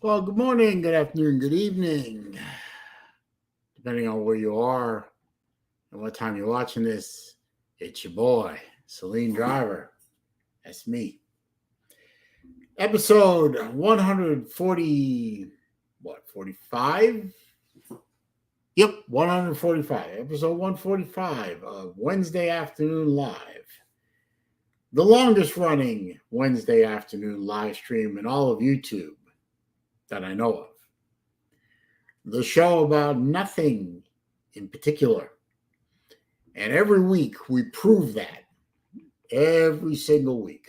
Well, good morning, good afternoon, good evening, depending on where you are and what time you're watching this. It's your boy, SaleenDriver. That's me. Episode 140, what, 45? Yep, 145. Episode 145 of Wednesday Afternoon Live. The longest running Wednesday afternoon live stream in all of YouTube that I know of. The show about nothing in particular. And every week we prove that. Every single week.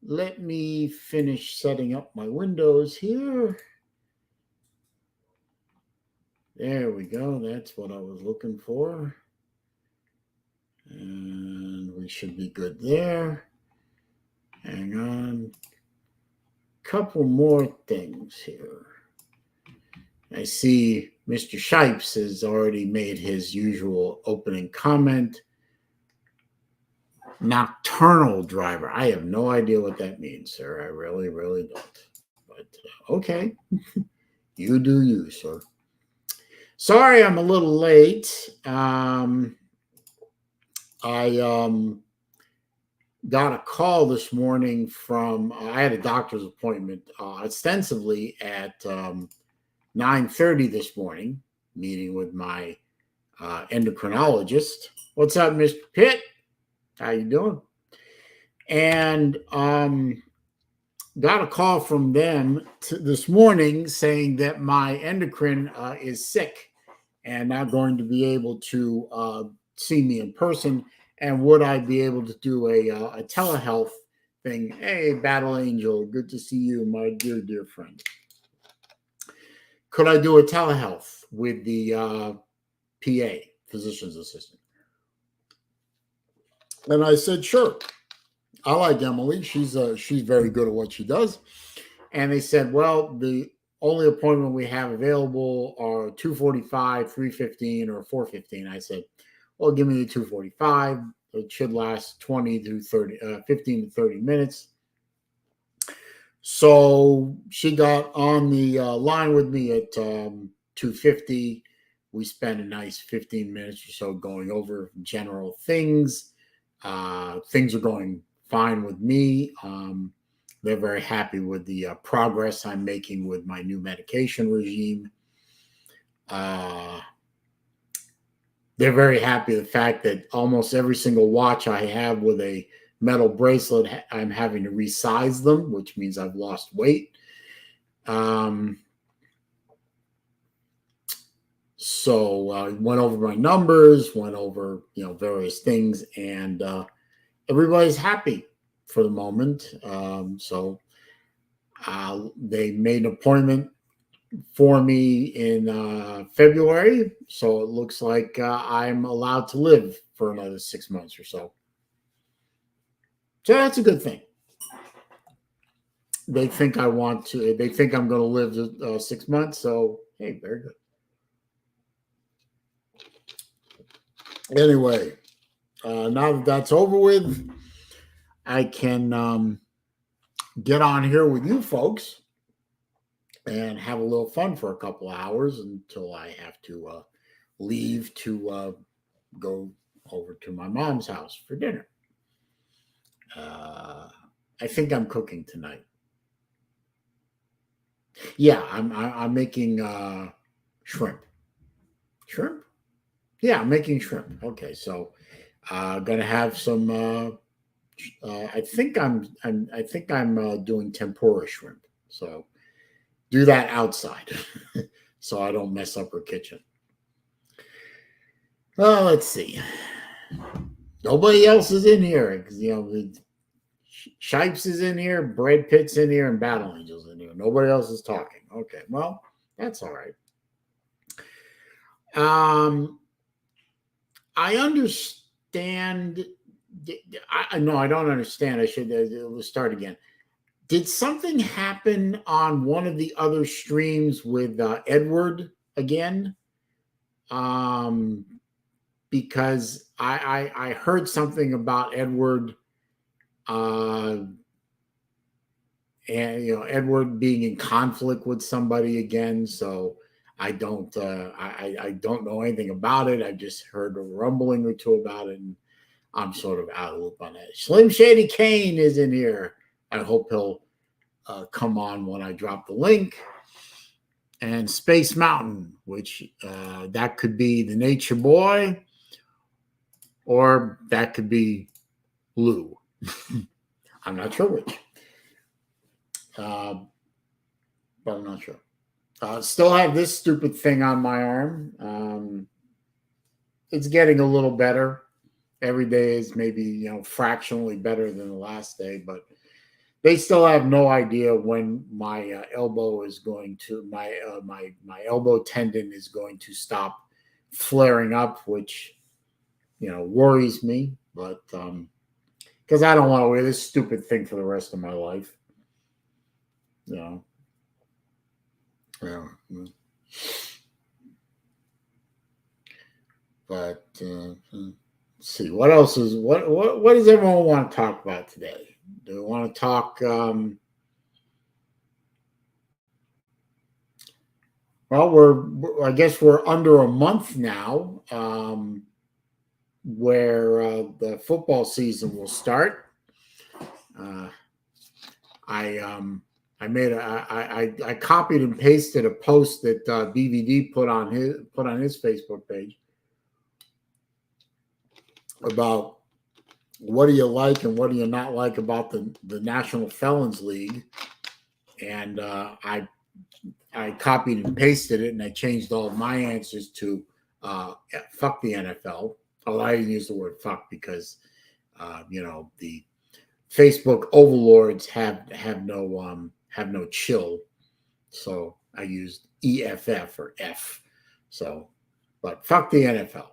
Let me finish setting up my windows here. There we go. That's what I was looking for. And we should be good there. Hang on. Couple more things here. I see Mr. Shipes has already made his usual opening comment. Nocturnal driver. I have no idea what that means, sir. I really, really don't. But okay. You do you, sir. Sorry I'm a little late. I got a call this morning from, I had a doctor's appointment ostensibly at 9:30 this morning, meeting with my endocrinologist. What's up, Mr. Pitt? How you doing? And got a call from them this morning saying that my endocrine is sick and not going to be able to see me in person. And would I be able to do a telehealth thing? Hey, Battle Angel, good to see you, my dear, dear friend. Could I do a telehealth with the PA, physician's assistant? And I said, sure. I like Emily. She's very good at what she does. And they said, well, the only appointment we have available are 2:45, 3:15, or 4:15. I said, well, give me the 2:45. It should last 20 to 30, 15 to 30 minutes. So she got on the line with me at 2:50. We spent a nice 15 minutes or so going over general things. Things are going fine with me. They're very happy with the progress I'm making with my new medication regime. They're very happy with the fact that almost every single watch I have with a metal bracelet, I'm having to resize them, which means I've lost weight. So went over my numbers, went over various things, and everybody's happy for the moment. So they made an appointment for me in February. So it looks like I'm allowed to live for another 6 months or so. So that's a good thing. They think I'm going to live 6 months. So, hey, very good. Anyway, now that that's over with, I can get on here with you folks and have a little fun for a couple of hours until I have to leave to go over to my mom's house for dinner. I think I'm cooking tonight. Yeah, I'm making shrimp. Shrimp? Yeah, I'm making shrimp. Okay, so gonna have some. I think I'm doing tempura shrimp. So do that outside, so I don't mess up her kitchen. Well, let's see. Nobody else is in here because Shipes is in here, Brad Pitt's in here, and Battle Angel's in here. Nobody else is talking. Okay, well, that's all right. I understand. No, I don't understand. I should let's start again. Did something happen on one of the other streams with Edward again? Because I heard something about Edward, and Edward being in conflict with somebody again. So I don't I don't know anything about it. I just heard a rumbling or two about it, and I'm sort of out of the loop on that. Slim Shady Kane is in here. I hope he'll come on when I drop the link. And Space Mountain, which that could be the Nature Boy, or that could be Lou. I'm not sure which. But I'm not sure. Still have this stupid thing on my arm. It's getting a little better. Every day is maybe fractionally better than the last day, but they still have no idea when my elbow is going to my elbow tendon is going to stop flaring up, which worries me. But because I don't want to wear this stupid thing for the rest of my life. Yeah. But let's see, what else is what does everyone want to talk about today? Do we want to talk? Well, I guess we're under a month now, where the football season will start. I copied and pasted a post that BVD put on his Facebook page about what do you like and what do you not like about the National Felons League, and I copied and pasted it, and I changed all of my answers to fuck the NFL. Oh, I didn't use the word fuck because the Facebook overlords have no chill, so I used EFF or F. So, but fuck the NFL.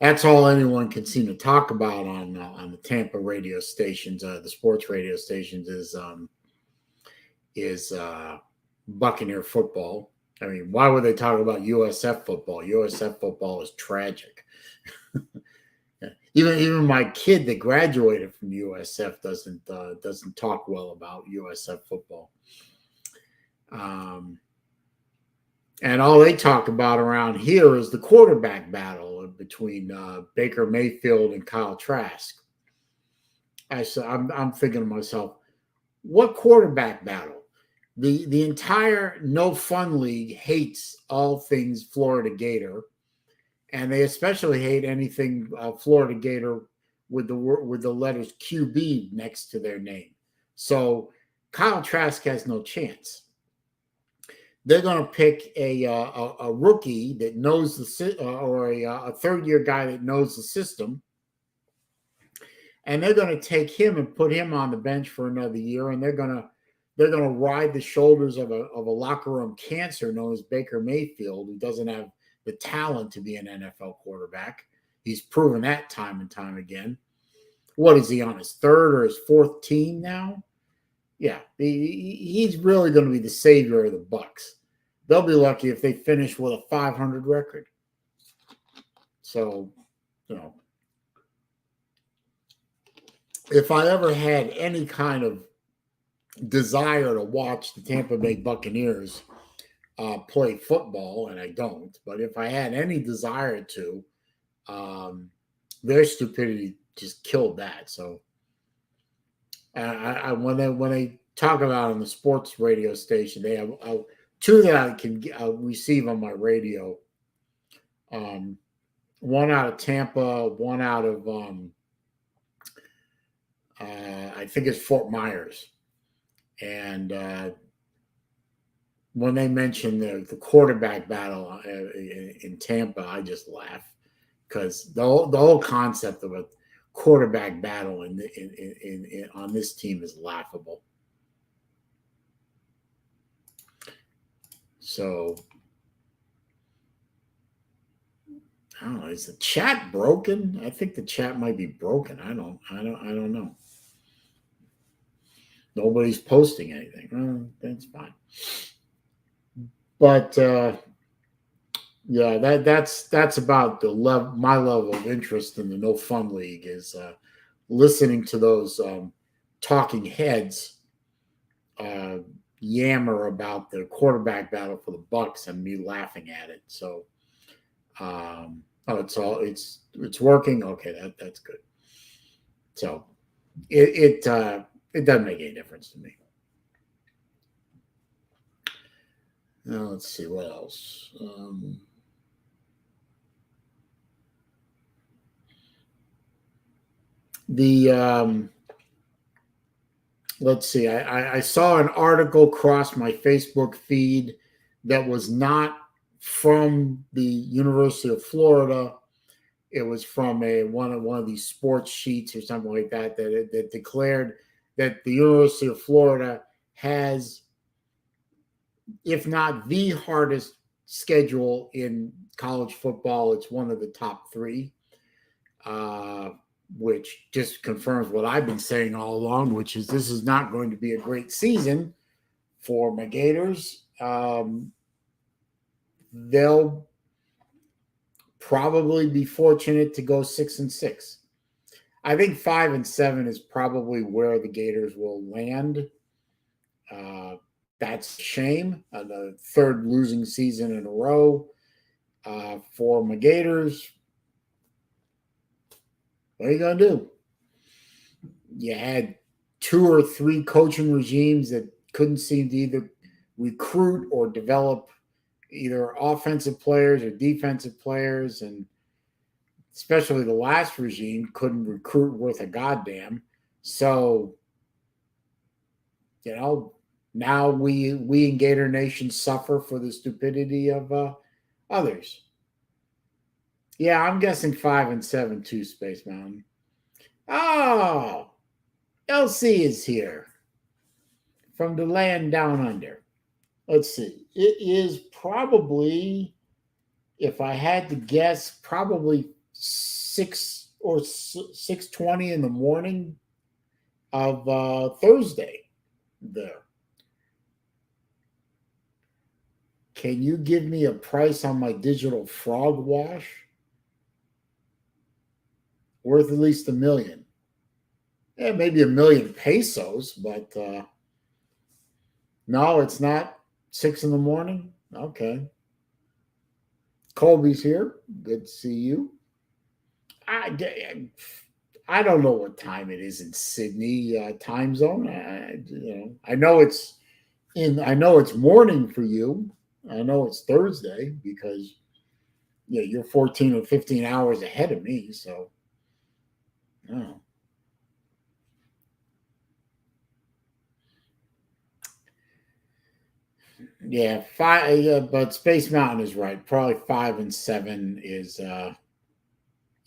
That's all anyone can seem to talk about on the Tampa radio stations, the sports radio stations, is Buccaneer football. I mean, why would they talk about USF football? USF football is tragic. Even my kid that graduated from USF doesn't talk well about USF football. And all they talk about around here is the quarterback battle between Baker Mayfield and Kyle Trask. I'm thinking to myself, what quarterback battle? The entire No Fun League hates all things Florida Gator, and they especially hate anything Florida Gator with the letters QB next to their name. So Kyle Trask has no chance. They're going to pick a rookie that knows or a third-year guy that knows the system, and they're going to take him and put him on the bench for another year, and they're going to ride the shoulders of a locker room cancer known as Baker Mayfield, who doesn't have the talent to be an NFL quarterback. He's proven that time and time again. What is he on, his third or his fourth team now? Yeah, he's really going to be the savior of the Bucs. They'll be lucky if they finish with a 500 record. So, if I ever had any kind of desire to watch the Tampa Bay Buccaneers play football, and I don't, but if I had any desire to, their stupidity just killed that. So, when they talk about on the sports radio station, they have two that I can receive on my radio. One out of Tampa, one out of I think it's Fort Myers. And when they mention the quarterback battle in Tampa, I just laugh because the whole concept of a quarterback battle on this team is laughable. So I don't know. Is the chat broken? I think the chat might be broken. I don't know. Nobody's posting anything. Well, that's fine. But yeah, that's about my level of interest in the No Fun League is listening to those talking heads yammer about the quarterback battle for the Bucks and me laughing at it. So, it's working. Okay, that's good. So, it doesn't make any difference to me. Now let's see what else. Let's see. I saw an article cross my Facebook feed that was not from the University of Florida. It was from one of these sports sheets or something like that that declared that the University of Florida has, if not the hardest schedule in college football, it's one of the top three, which just confirms what I've been saying all along, which is this is not going to be a great season for my Gators. They'll probably be fortunate to go 6-6. I think 5-7 is probably where the Gators will land. That's a shame. The third losing season in a row for my Gators. What are you going to do? You had 2 or 3 coaching regimes that couldn't seem to either recruit or develop either offensive players or defensive players, and especially the last regime couldn't recruit worth a goddamn. So, now we in Gator Nation suffer for the stupidity of others. Yeah, I'm guessing 5-7 too, Space Mountain. Oh, LC is here from the land down under. Let's see. It is probably, if I had to guess, probably 6 or 6:20 in the morning of Thursday there. Can you give me a price on my digital frog wash? Worth at least $1 million. Yeah, maybe 1 million pesos, but no, it's not 6 in the morning. Okay. Colby's here. Good to see you. I don't know what time it is in Sydney time zone. I know it's morning for you. I know it's Thursday because you're 14 or 15 hours ahead of me. So, oh. Yeah, 5. But Space Mountain is right. Probably 5-7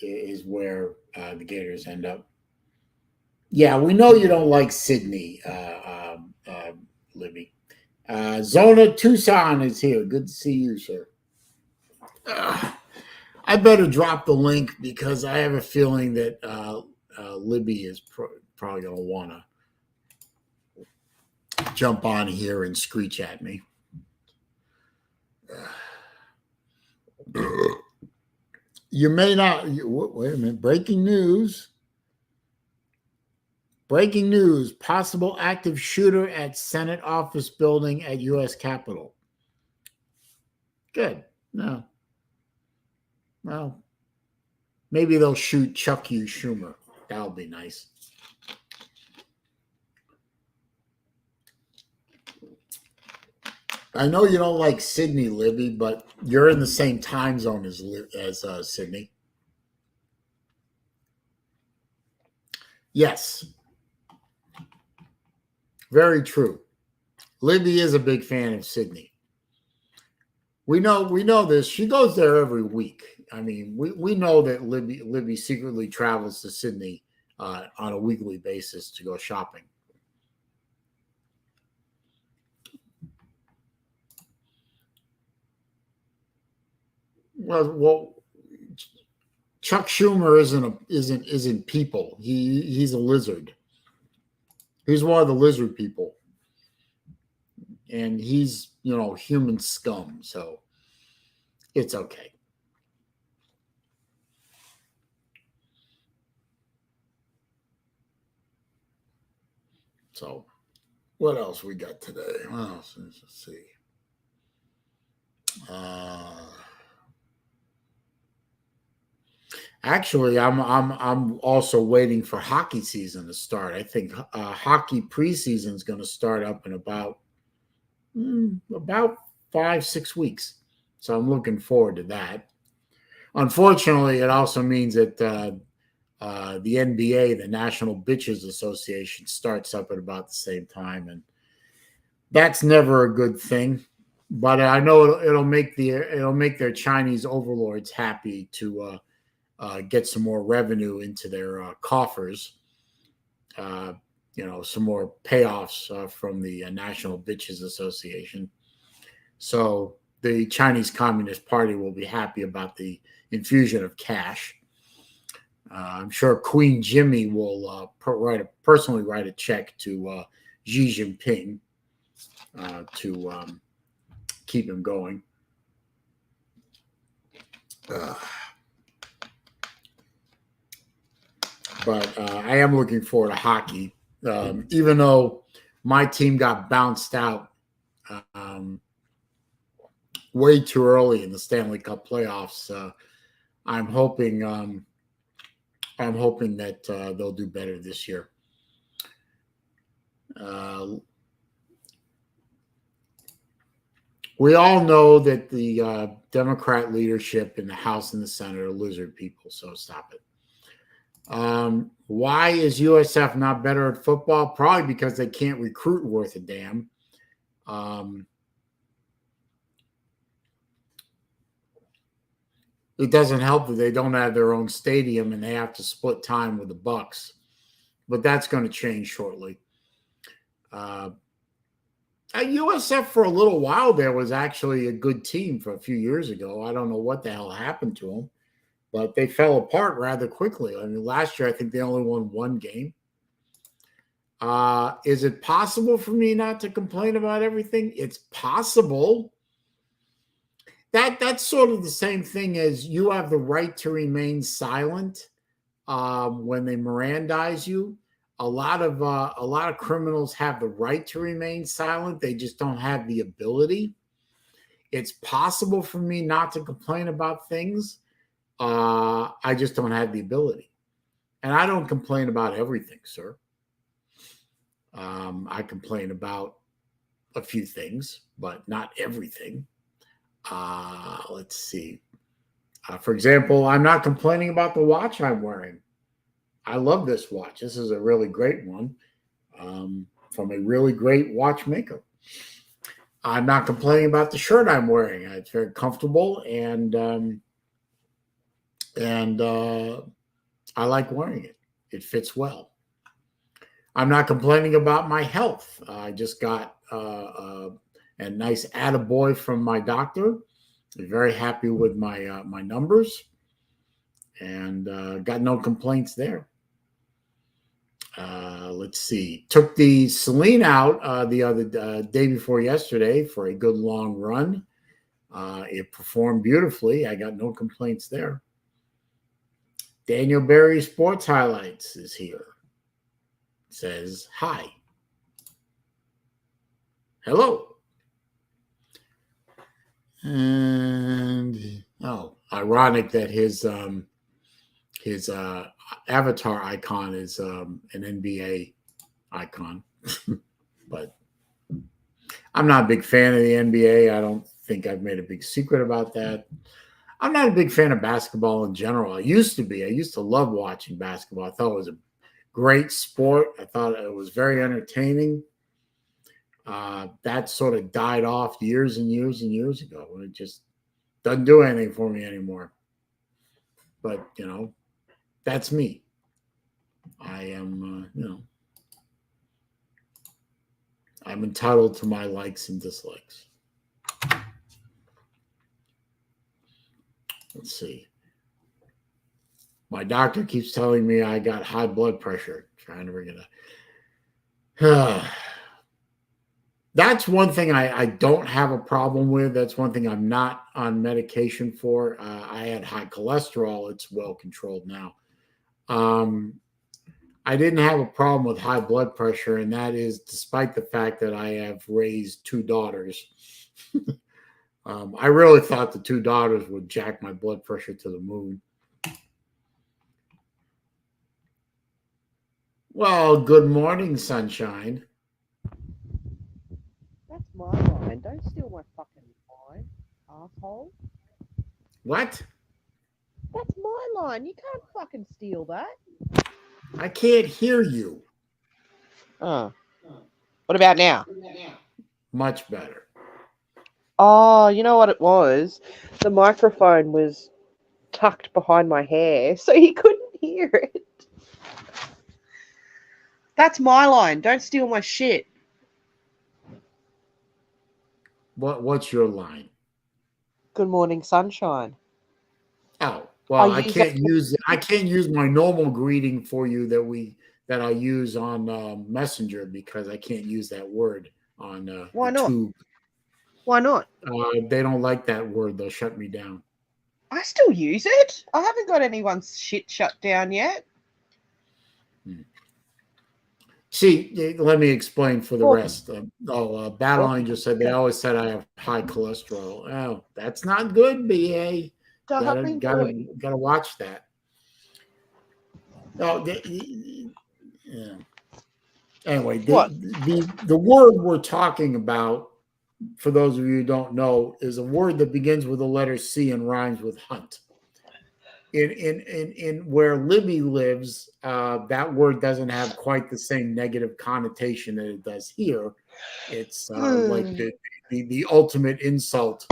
is where the Gators end up. Yeah, we know you don't like Sydney, Libby. Zona Tucson is here. Good to see you, sir. I better drop the link because I have a feeling that Libby is probably going to want to jump on here and screech at me. You may not. Wait a minute. Breaking news. Breaking news. Possible active shooter at Senate office building at U.S. Capitol. Good. No. Well, maybe they'll shoot Chuck U. Schumer. That'll be nice. I know you don't like Sydney, Libby, but you're in the same time zone as Sydney. Yes. Very true. Libby is a big fan of Sydney. We know this. She goes there every week. I mean, we know that Libby secretly travels to Sydney on a weekly basis to go shopping. Well, Chuck Schumer isn't people. He's a lizard. He's one of the lizard people, and he's human scum. So it's okay. So, what else we got today? What else? Let's see. Actually, I'm also waiting for hockey season to start. I think hockey preseason is going to start up in about 5-6 weeks. So I'm looking forward to that. Unfortunately, it also means that the NBA, the National Bitches Association, starts up at about the same time, and that's never a good thing. But I know it'll make their Chinese overlords happy to get some more revenue into their coffers. Some more payoffs from the National Bitches Association. So the Chinese Communist Party will be happy about the infusion of cash. I'm sure Queen Jimmy will personally write a check to Xi Jinping to keep him going. But I am looking forward to hockey, even though my team got bounced out way too early in the Stanley Cup playoffs. I'm hoping that they'll do better this year. We all know that the Democrat leadership in the House and the Senate are lizard people, so stop it. Why is USF not better at football? Probably because they can't recruit worth a damn. It doesn't help that they don't have their own stadium and they have to split time with the Bucks, but that's going to change shortly. USF for a little while there was actually a good team for a few years ago. I don't know what the hell happened to them, but they fell apart rather quickly. I mean, last year I think they only won one game. Is it possible for me not to complain about everything? It's possible. That's sort of the same thing as you have the right to remain silent when they Mirandize you. A lot of criminals have the right to remain silent. They just don't have the ability. It's possible for me not to complain about things. I just don't have the ability. And I don't complain about everything, sir. I complain about a few things, but not everything. Let's see. For example, I'm not complaining about the watch I'm wearing. I love this watch. This is a really great one from a really great watchmaker. I'm not complaining about the shirt I'm wearing. It's very comfortable, and I like wearing it. It fits well. I'm not complaining about my health. I just got a nice attaboy from my doctor. I'm very happy with my my numbers, and got no complaints there. Let's see. Took the Saleen out the other day before yesterday for a good long run. It performed beautifully. I got no complaints there. Daniel Berry Sports Highlights is here. Says hi. Hello. And ironic that his avatar icon is an NBA icon. But I'm not a big fan of the NBA. I don't think I've made a big secret about that. I'm not a big fan of basketball in general. I used to be. I used to love watching basketball. I thought it was a great sport. I thought it was very entertaining. That sort of died off years and years and years ago. It just doesn't do anything for me anymore. But, that's me. I am, I'm entitled to my likes and dislikes. Let's see. My doctor keeps telling me I got high blood pressure. Trying to bring it up. That's one thing I don't have a problem with. That's one thing I'm not on medication for. I had high cholesterol. It's well controlled now. I didn't have a problem with high blood pressure, and that is despite the fact that I have raised two daughters. I really thought the two daughters would jack my blood pressure to the moon. Well, good morning, sunshine. That's my line. Don't steal my fucking line, asshole. What? That's my line. You can't fucking steal that. I can't hear you. Oh. What about now? Much better. Oh, you know what it was? The microphone was tucked behind my hair, so you couldn't hear it. That's my line. Don't steal my shit. What's your line? Good morning, sunshine. Oh, well, I I can't use my normal greeting for you that I use on Messenger because I can't use that word on Why the not? tube. Why not? They don't like that word. They'll shut me down. I still use it. I haven't got anyone's shit shut down yet. See, let me explain for the Well, rest. Battle Angel said they always said I have high cholesterol. Oh, that's not good, BA. Gotta darling boy. gotta watch that. Oh, yeah. Anyway, What? the word we're talking about, for those of you who don't know, is a word that begins with the letter C and rhymes with hunt. In where Libby lives, that word doesn't have quite the same negative connotation that it does here. It's like the ultimate insult.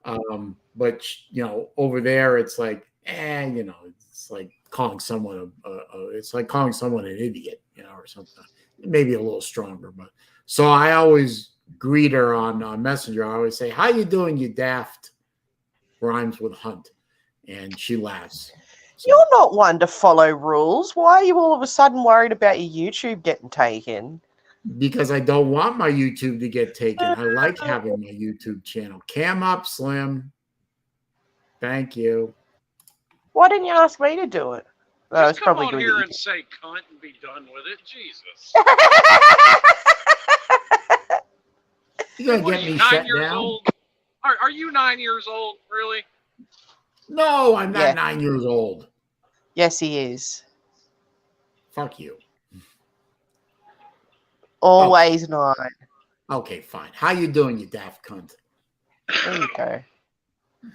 But over there, it's like, it's like calling someone it's like calling someone an idiot, or something. Maybe a little stronger, but so I always greet her on Messenger. I always say, "How you doing, you daft?" Rhymes with hunt, and she laughs. So, You're not one to follow rules. Why are you all of a sudden worried about your YouTube getting taken? because I don't want my YouTube to get taken. I like having my YouTube channel. Cam up, Slim. Thank you. Why didn't you ask me to do it? Just It's come probably on good here that and say cunt and be done with it. Jesus. You gonna What are get you, me 9 shut years down? old? Are you 9 years old, really? No, I'm not Yeah. 9 years old. Yes, he is. Fuck you. Always 9. Okay, fine. How you doing, you daft cunt? There you go.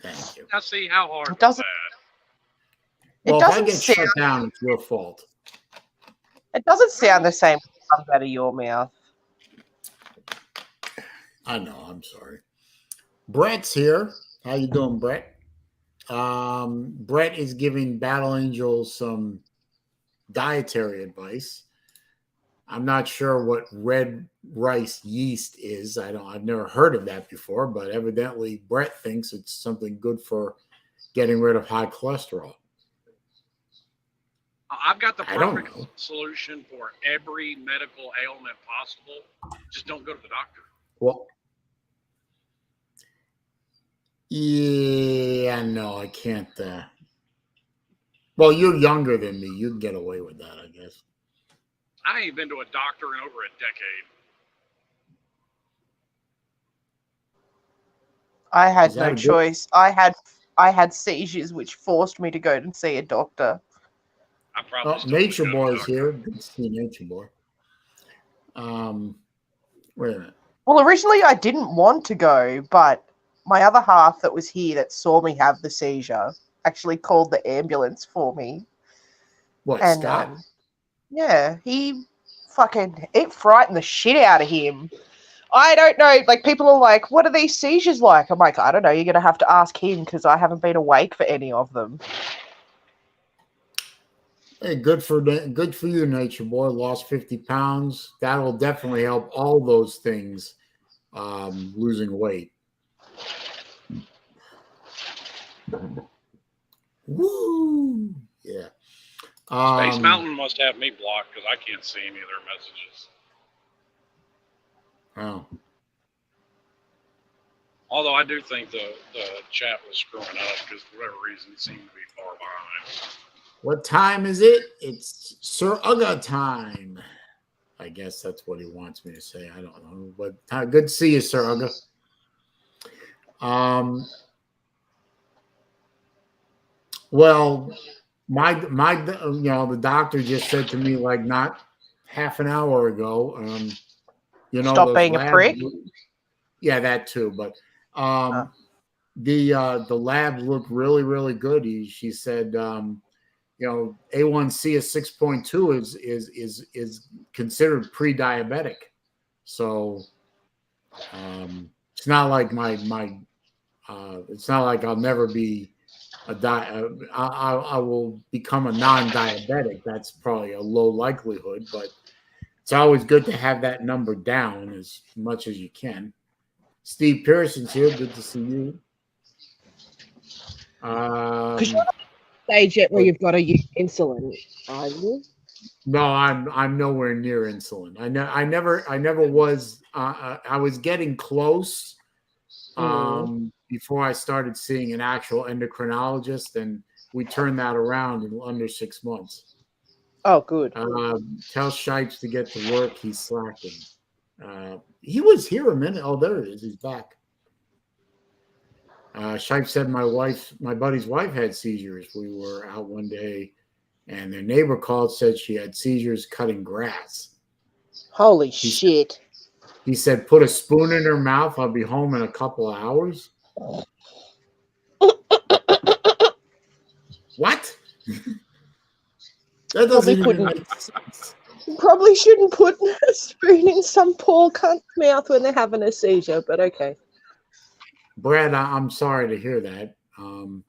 Thank you. Now see, how hard It was doesn't. that? Well, It if I doesn't get sound. shut down, it's your fault. It doesn't sound the same when it comes out of your mouth. I know. I'm sorry. Brett's here. How you doing, Brett? Brett is giving Battle Angel some dietary advice. I'm not sure what red rice yeast is. I've never heard of that before, but evidently Brett thinks it's something good for getting rid of high cholesterol. I've got the I don't perfect know. solution for every medical ailment possible. Just don't go to the doctor. Well, yeah, no, I can't. Well, you're younger than me. You can get away with that, I guess. I ain't been to a doctor in over a decade. I had Is that no a good? choice. I had seizures which forced me to go and see a doctor. I probably Oh, still need to Nature go to a Boy's doctor. here. Good to see Nature Boy. Wait a minute. Well, originally I didn't want to go, but my other half that was here that saw me have the seizure actually called the ambulance for me. What, And Scott? yeah, it frightened the shit out of him. I don't know. Like, people are like, "What are these seizures like?" I'm like, "I don't know. You're gonna have to ask him because I haven't been awake for any of them." Hey, good for you, Nature Boy. Lost 50 pounds. That'll definitely help all those things. Losing weight. Woo! Yeah. Space Mountain must have me blocked because I can't see any of their messages. Oh. Although I do think the chat was screwing up because for whatever reason it seemed to be far behind. What time is it? It's Sir Ugga time. I guess that's what he wants me to say. I don't know, but good to see you, Sir Ugga. Well, the doctor just said to me like not half an hour ago. Stop those being a prick. Yeah, that too. But the labs look really, really good. She said, A1C of 6.2 is considered pre-diabetic. So it's not like it's not like I'll never be I will become a non-diabetic. That's probably a low likelihood, but it's always good to have that number down as much as you can. Steve Pearson's here. Good to see you. Because you're not at the stage yet where you've got to use insulin, are you? No, I'm nowhere near insulin. I never was. I was getting close before I started seeing an actual endocrinologist, and we turned that around in under 6 months. Oh, good. Tell Shipes to get to work. He's slacking. He was here a minute. Oh, there he is. He's back. Shipes said my buddy's wife had seizures. We were out one day, and their neighbor called, said she had seizures cutting grass. Holy shit. He said, put a spoon in her mouth. I'll be home in a couple of hours. What? That doesn't even make sense. You probably shouldn't put a spoon in some poor cunt's mouth when they're having a seizure, but okay. Brad, I'm sorry to hear that. I'm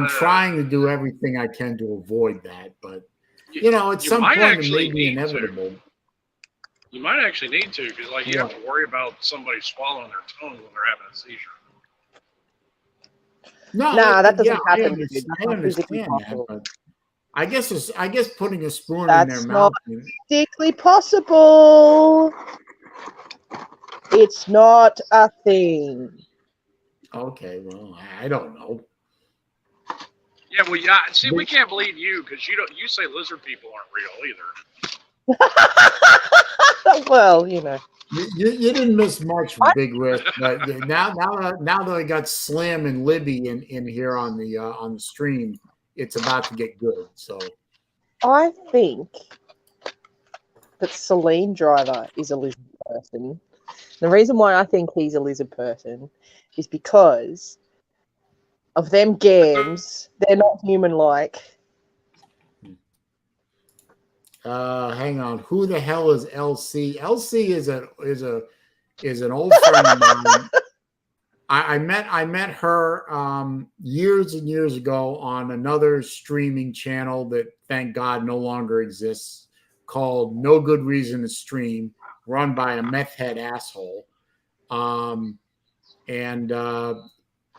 trying to do everything I can to avoid that, but at some point it may be inevitable. You might actually need to, because you have to worry about somebody swallowing their tongue when they're having a seizure. No, that doesn't happen. I understand that, but I guess putting a spoon in their mouth. That's not physically possible. It's not a thing. Okay, well, I don't know. Yeah, well, see, we can't believe you because you say lizard people aren't real either. Well, you didn't miss much, Big Risk. But now that I got Slim and Libby in here on the stream, it's about to get good. So I think that SaleenDriver is a lizard person. The reason why I think he's a lizard person is because of them games. They're not human-like. Hang on. Who the hell is LC? LC is an old friend of mine. I met her years and years ago on another streaming channel that, thank God, no longer exists, called No Good Reason to Stream, run by a meth head asshole.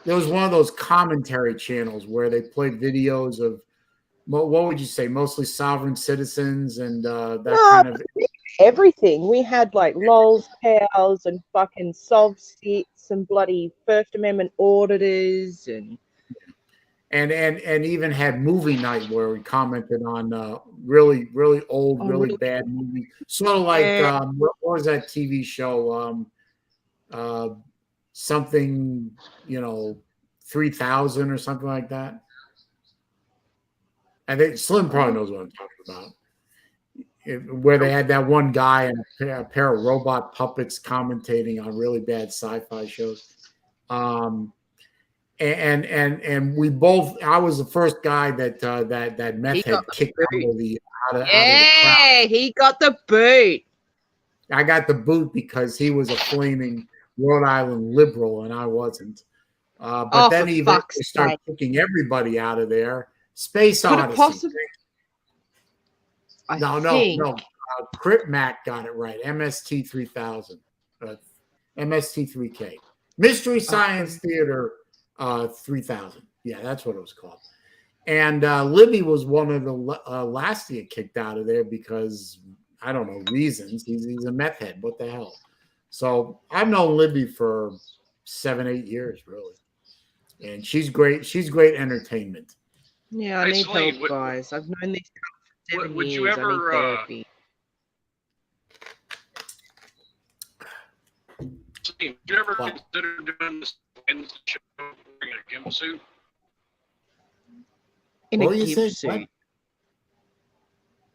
There was one of those commentary channels where they played videos of, what would you say, mostly sovereign citizens and kind of everything. We had like lols, pals, and fucking sovsits and bloody First Amendment auditors and even had movie night where we commented on really, really old, really bad movies. Sort of like what was that TV show? Something 3000 or something like that. I think Slim probably knows what I'm talking about. Where they had that one guy and a pair of robot puppets commentating on really bad sci-fi shows. And we both. I was the first guy that meth head kicked out of the crowd. He got the boot. I got the boot because he was a flaming Rhode Island liberal and I wasn't. But then he started kicking everybody out of there. Space Odyssey. No. Crip Mac got it right. MST 3000. MST 3K. Mystery Science Theater 3000. Yeah, that's what it was called. And Libby was one of the last to get kicked out of there because, I don't know, reasons. He's a meth head. What the hell? So I've known Libby for 7-8 years, really. And she's great. She's great entertainment. Yeah, I Hey, need Saleen, help, guys. I've known this for 7 would you years. I need ever, therapy. Saleen, would you ever What? consider doing this Wednesday show wearing a gimp suit? In What a were you gimp saying? suit. What?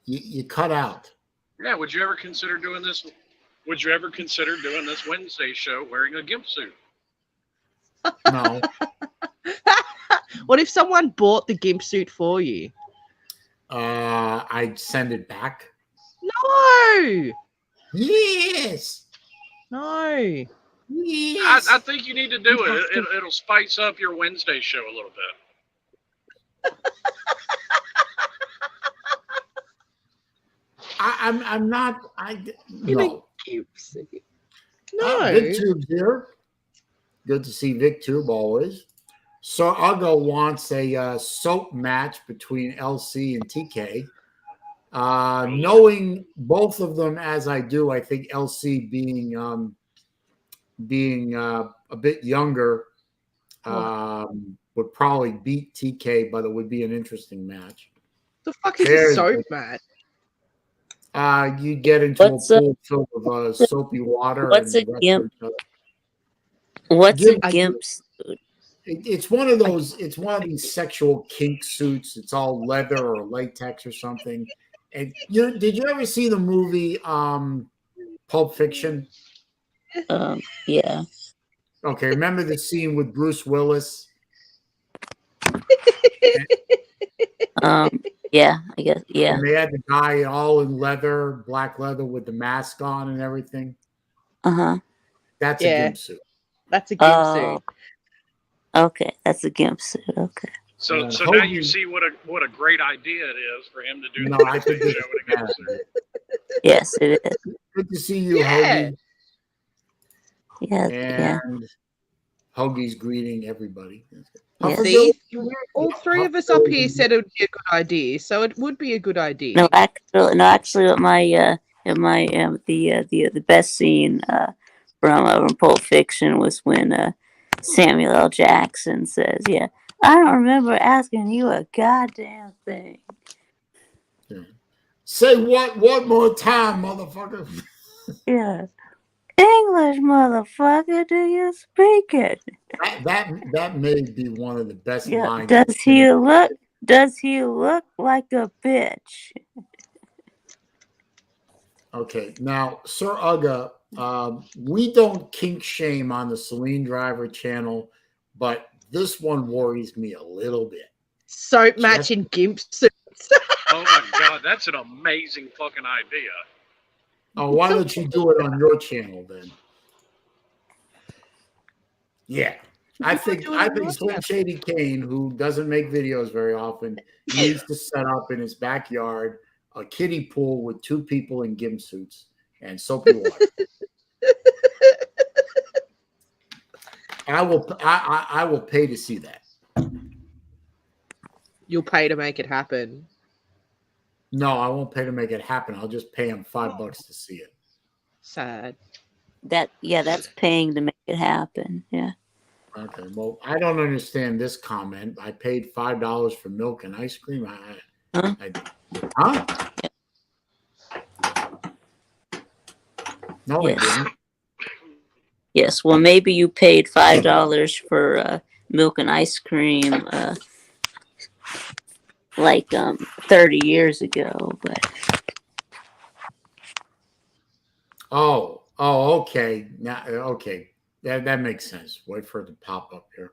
You cut out. Yeah, would you ever consider doing this? Would you ever consider doing this Wednesday show wearing a gimp suit? No. What if someone bought the gimp suit for you? I'd send it back. No! Yes. No. Yes. I think you need to do You it. have to- It'll spice up your Wednesday show a little bit. I'm not. In a No. gimp suit. Ah, No. VicTube's here. Good to see VicTube always. So Ugo wants a soap match between LC and TK. Knowing both of them as I do, I think LC being a bit younger would probably beat TK, but it would be an interesting match. The fuck is There's a soap the- match? You get into What's a pool filled with soapy water. What's and a gimp? wrestle each other. What's a Gimp- gimp suit? It's one of those. It's one of these sexual kink suits. It's all leather or latex or something. And did you ever see the movie Pulp Fiction? Yeah. Okay, remember the scene with Bruce Willis? Yeah, I guess. Yeah. And they had the guy all in leather, black leather with the mask on and everything. Uh-huh. That's Yeah. a gimp suit. That's a gimp Oh. suit. Okay, that's a gimp suit. Okay. So And now Hogan- you see what a great idea it is for him to do No, the I think Wednesday this show with a gimp is suit. Yes, it is. good to see you, Yeah. Hoagie. Yeah, yeah. And Hoagie's greeting everybody. Yeah. See, all three of us up here said it would be a good idea, so it would be a good idea. No, actually, the best scene from Pulp Fiction was when Samuel L. Jackson says, "Yeah, I don't remember asking you a goddamn thing." Say what one more time, motherfucker. Yeah, English, motherfucker, do you speak it? That may be one of the best Yeah, lines. does he look like a bitch? Okay, now, Sir Uga, we don't kink shame on the SaleenDriver channel, but this one worries me a little bit. Soap match in gimp suits. Oh my god, that's an amazing fucking idea. Oh, why don't you do it on your channel then? Yeah, I think Slim Shady Kane, who doesn't make videos very often, needs to set up in his backyard a kiddie pool with two people in gimp suits and soapy water. I will pay to see that. You'll pay to make it happen. No, I won't pay to make it happen. I'll just pay him $5 to see it. Sad. That's paying to make it happen. Yeah. Okay. Well, I don't understand this comment. I paid $5 for milk and ice cream. Huh? No, Yes. I didn't. Yes. Well, maybe you paid $5 for milk and ice cream, like 30 years ago, but. Oh, okay. Now, okay. That makes sense. Wait for it to pop up here.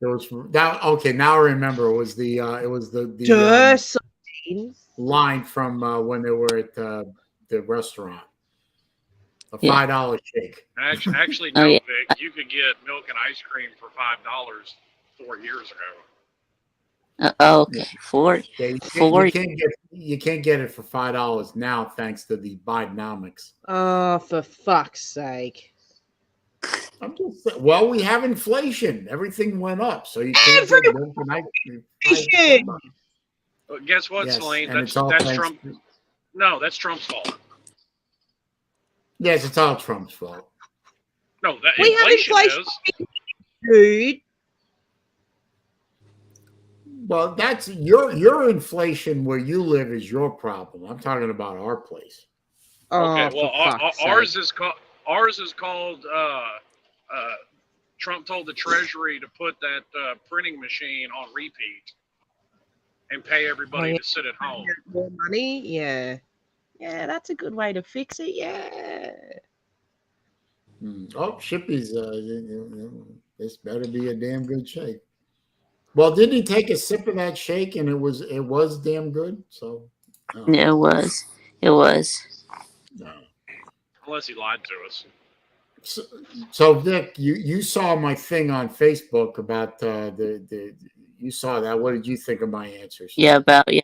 There was that. Okay, now I remember. It was the line from when they were at the restaurant. A $5 shake. Actually, Oh, no, yeah. Vic. You could get milk and ice cream for $5 4 years ago. Okay. Yeah, you can't get it for $5 now, thanks to the Bidenomics. Oh, for fuck's sake! I'm just saying, well, we have inflation. Everything went up, so you can't get milk and ice cream. But guess what, Yes, Saleen? and it's all That's thanks Trump. No, that's Trump's fault. Yes, it's all Trump's fault. No, that We have inflation inflation. is. Dude, Well, that's your inflation where you live is your problem. I'm talking about our place. Okay, Oh, well, for fuck's ours sake. is called. Trump told the Treasury to put that printing machine on repeat and pay everybody Oh, yeah. to sit at home. More money, yeah. Yeah, that's a good way to fix it. Yeah. Oh, Shippy's. This better be a damn good shake. Well, didn't he take a sip of that shake and it was damn good? So, no. Yeah, it was. It was. No. Unless he lied to us. So Vic, you saw my thing on Facebook about the you saw that. What did you think of my answers? Yeah, about the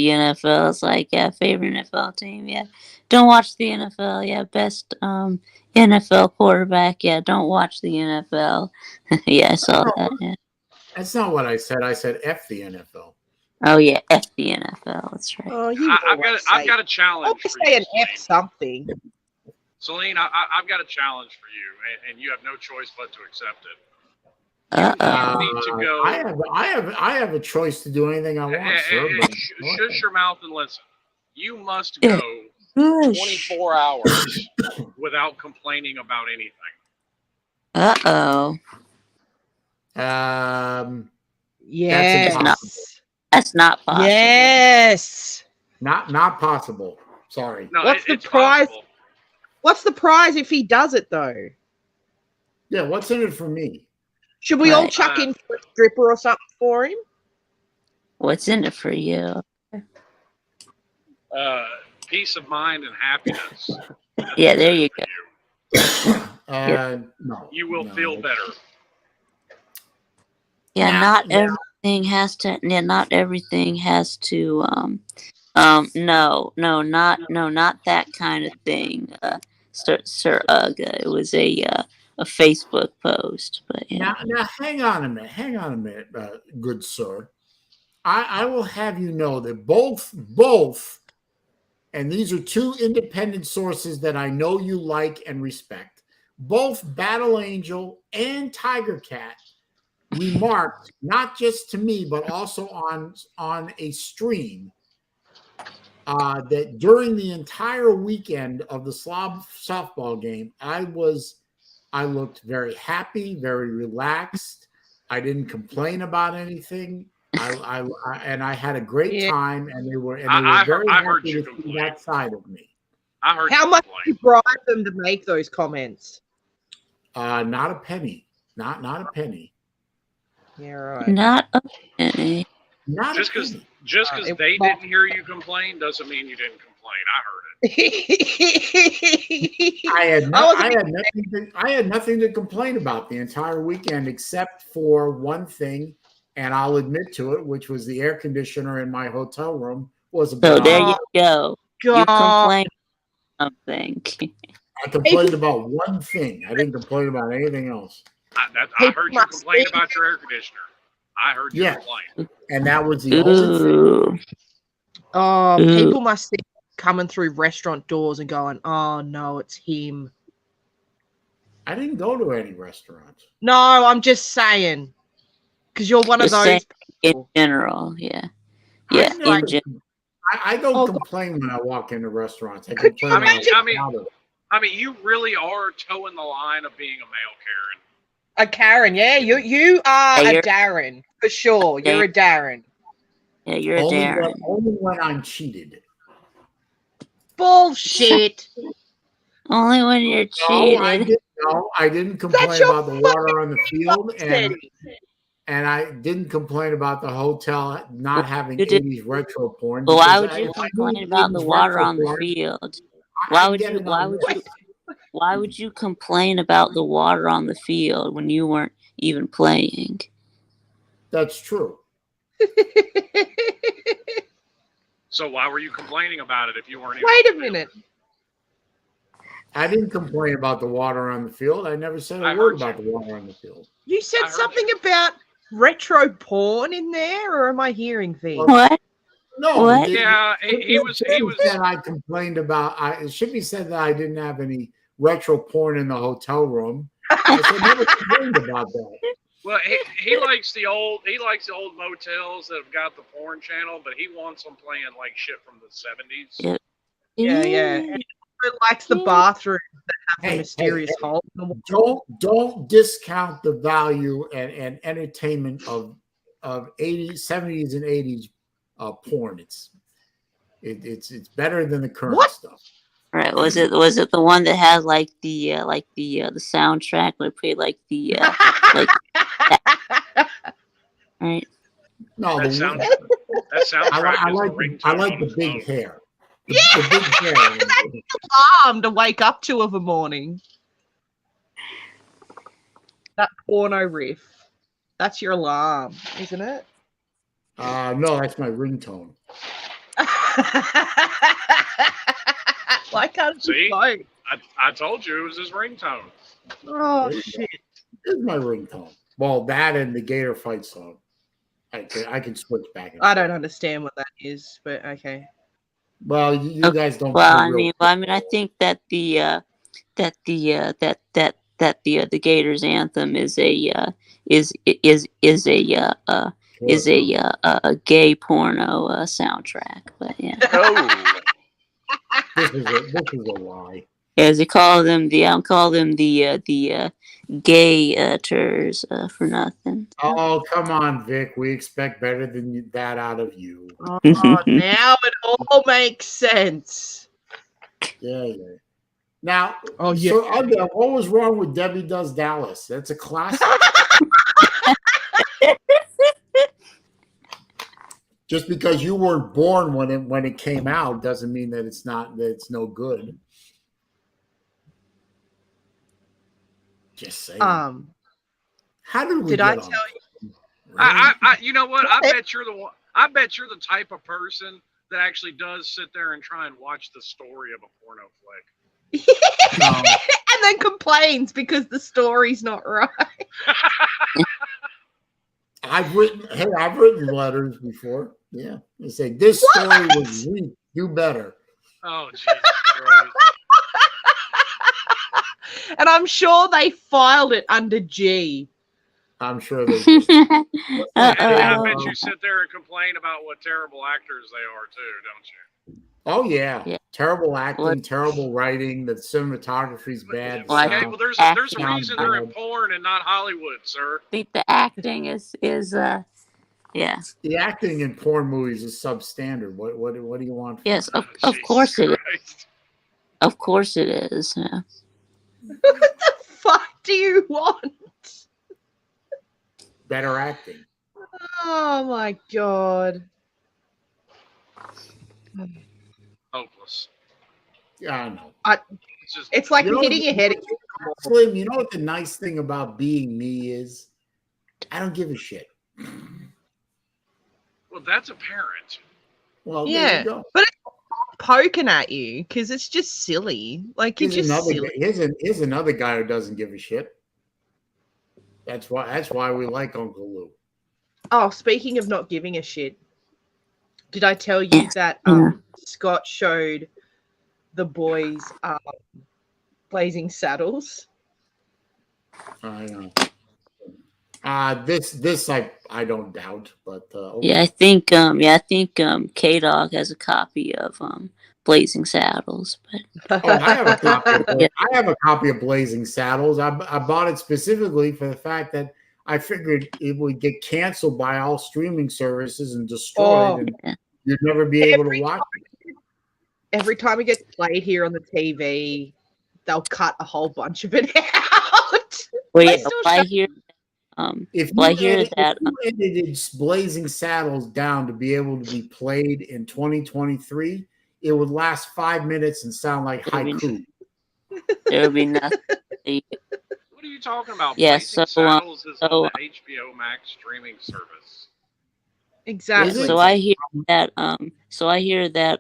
NFL. It's like, yeah, favorite NFL team. Yeah, don't watch the NFL. Yeah, best NFL quarterback. Yeah, don't watch the NFL. Yeah, I saw that. Yeah. That's not what I said. I said F the NFL. Oh yeah, F the NFL. That's right. Oh, you I've got a challenge always for say you, an F Saleen. something. Saleen, I've got a challenge for you, and you have no choice but to accept it. Uh-oh. You need to go. I have a choice to do anything I want, sir. But Shush your mouth and listen. You must Yeah. go Gosh. 24 hours without complaining about anything. Uh-oh. Yes. That's not possible. Yes. not possible. Sorry. No, What's the it's prize? possible. What's the prize if he does it, though? Yeah, what's in it for me? Should we all Right. chuck in for a stripper or something for him? What's in it for you? Peace of mind and happiness. Yeah, there you go. No. You will feel better. Yeah, Now- not now- everything has to. Yeah, not everything has to. No, not that kind of thing. Sir Ugga. It was a Facebook post, but yeah. Now, hang on a minute, good sir. I will have you know that both, and these are two independent sources that I know you like and respect. Both Battle Angel and Tiger Cat remarked, not just to me, but also on a stream, that during the entire weekend of the Slob softball game, I looked very happy, very relaxed. I didn't complain about anything. I had a great time, and they were very happy to see that side of me. I heard How you much complain. did you bribe them to make those comments? Not a penny. Not a penny. Yeah, right. Not a penny. Not Just a because penny. they didn't hear you complain doesn't mean you didn't complain. I heard it. I had nothing to complain about the entire weekend except for one thing, and I'll admit to it, which was the air conditioner in my hotel room was a bit So there off. you go. You complained about something. I complained about one thing. I didn't complain about anything else. I heard you complain about your air conditioner. I heard you complain. And that was the only thing. Ooh. Oh, people must be coming through restaurant doors and going, "Oh no, it's him." I didn't go to any restaurants. No, I'm just saying, because you're one of those in general. Yeah, yeah. In general. I don't complain when I walk into restaurants. I complain. I mean, you really are towing the line of being a male Karen. A Karen, yeah. You are a Darren for sure. You're a Darren. Yeah, you're a Darren. Only when I'm cheated. Bullshit. Only when you're cheated. I didn't complain about the water on the field, and I didn't complain about the hotel not having 80s retro porn. But why would you complain about the water on the field? Why would you complain about the water on the field when you weren't even playing? That's true. So why were you complaining about it if you weren't? Wait a minute. I didn't complain about the water on the field. I never said a word about the water on the field. You said something about retro porn in there, or am I hearing things? What? No. What? Yeah, he was. Said I complained about. Shippy said that I didn't have any retro porn in the hotel room. I said never complained about that. Well, he likes the old motels that have got the porn channel, but he wants them playing like shit from the 70s. Yeah. Yeah. And he also likes the bathroom that have the mysterious hey. hole in the wall. Don't discount the value and entertainment of 80s, 70s, and 80s porn. It's better than the current stuff. Right? Was it the one that had like the soundtrack would play like the like right? No, That soundtrack I is like a ringtone. I like on the his big phone. hair. Yeah, The big hair. alarm to wake up to of a morning. That porno riff. That's your alarm, isn't it? No, that's my ringtone. Why can't See? you vote? I told you it was his ringtone. Oh There you shit! It's my ringtone. Well, that and the Gator fight song. I can switch back and I forth. don't understand what that is, but okay. Well, you guys don't. Well, play I real mean, I think that the Gators anthem is a gay porno soundtrack. But yeah, Oh, This is a lie. as they call them, I'll call them the gay ters for nothing. Oh, come on, Vic. We expect better than that out of you. Oh, now it all makes sense. Yeah. Now, Oh yeah. so what was wrong with Debbie Does Dallas? That's a classic. Just because you weren't born when it came out doesn't mean that it's no good. Just saying. How did we Did get I on tell this? you? I you know what? I bet you're the one. I bet you're the type of person that actually does sit there and try and watch the story of a porno flick. And then complains because the story's not right. I've written letters before. Yeah, they say this story was weak. Do better. Oh Jesus Christ! And I'm sure they filed it under G. I'm sure they did. And I Uh-oh. bet you sit there and complain about what terrible actors they are too, don't you? Oh yeah. Yeah. Terrible acting, What? terrible writing. The cinematography's bad. Well, Okay, sound. well there's a Sound reason they're in bad. porn and not Hollywood, sir. I think the acting is yeah. The acting in porn movies is substandard. What do you want? Yes, of Jesus course it is. Christ. Of course it is. Yeah. What the fuck do you want? Better acting. Oh my god. Hopeless. Yeah, I know. It's just It's like You know hitting what- your head. Slim, you know what the nice thing about being me is? I don't give a shit. well, that's apparent. Well, there Yeah, you go. but it's poking at you because it's just silly. Like you're Here's just silly. here's another guy who doesn't give a shit. That's why we like Uncle Lou. Oh, speaking of not giving a shit, did I tell you that Scott showed the boys Blazing Saddles? I know. This I don't doubt, but okay. Yeah, I think K-Dog has a copy of Blazing Saddles, but Oh, I have a copy. Yeah. I have a copy of Blazing Saddles. I bought it specifically for the fact that I figured it would get canceled by all streaming services and destroyed, and you'd never be able to watch it. Every time it gets played here on the TV, they'll cut a whole bunch of it out. well, They yeah, still I show- hear If well, I you hear edited- that if you edited Blazing Saddles down to be able to be played in 2023, it would last 5 minutes and sound like haiku. there would be nothing. What are you talking about? Yeah, Blazing so, Saddles is so- on the HBO Max streaming service. Exactly. Is it? So I hear that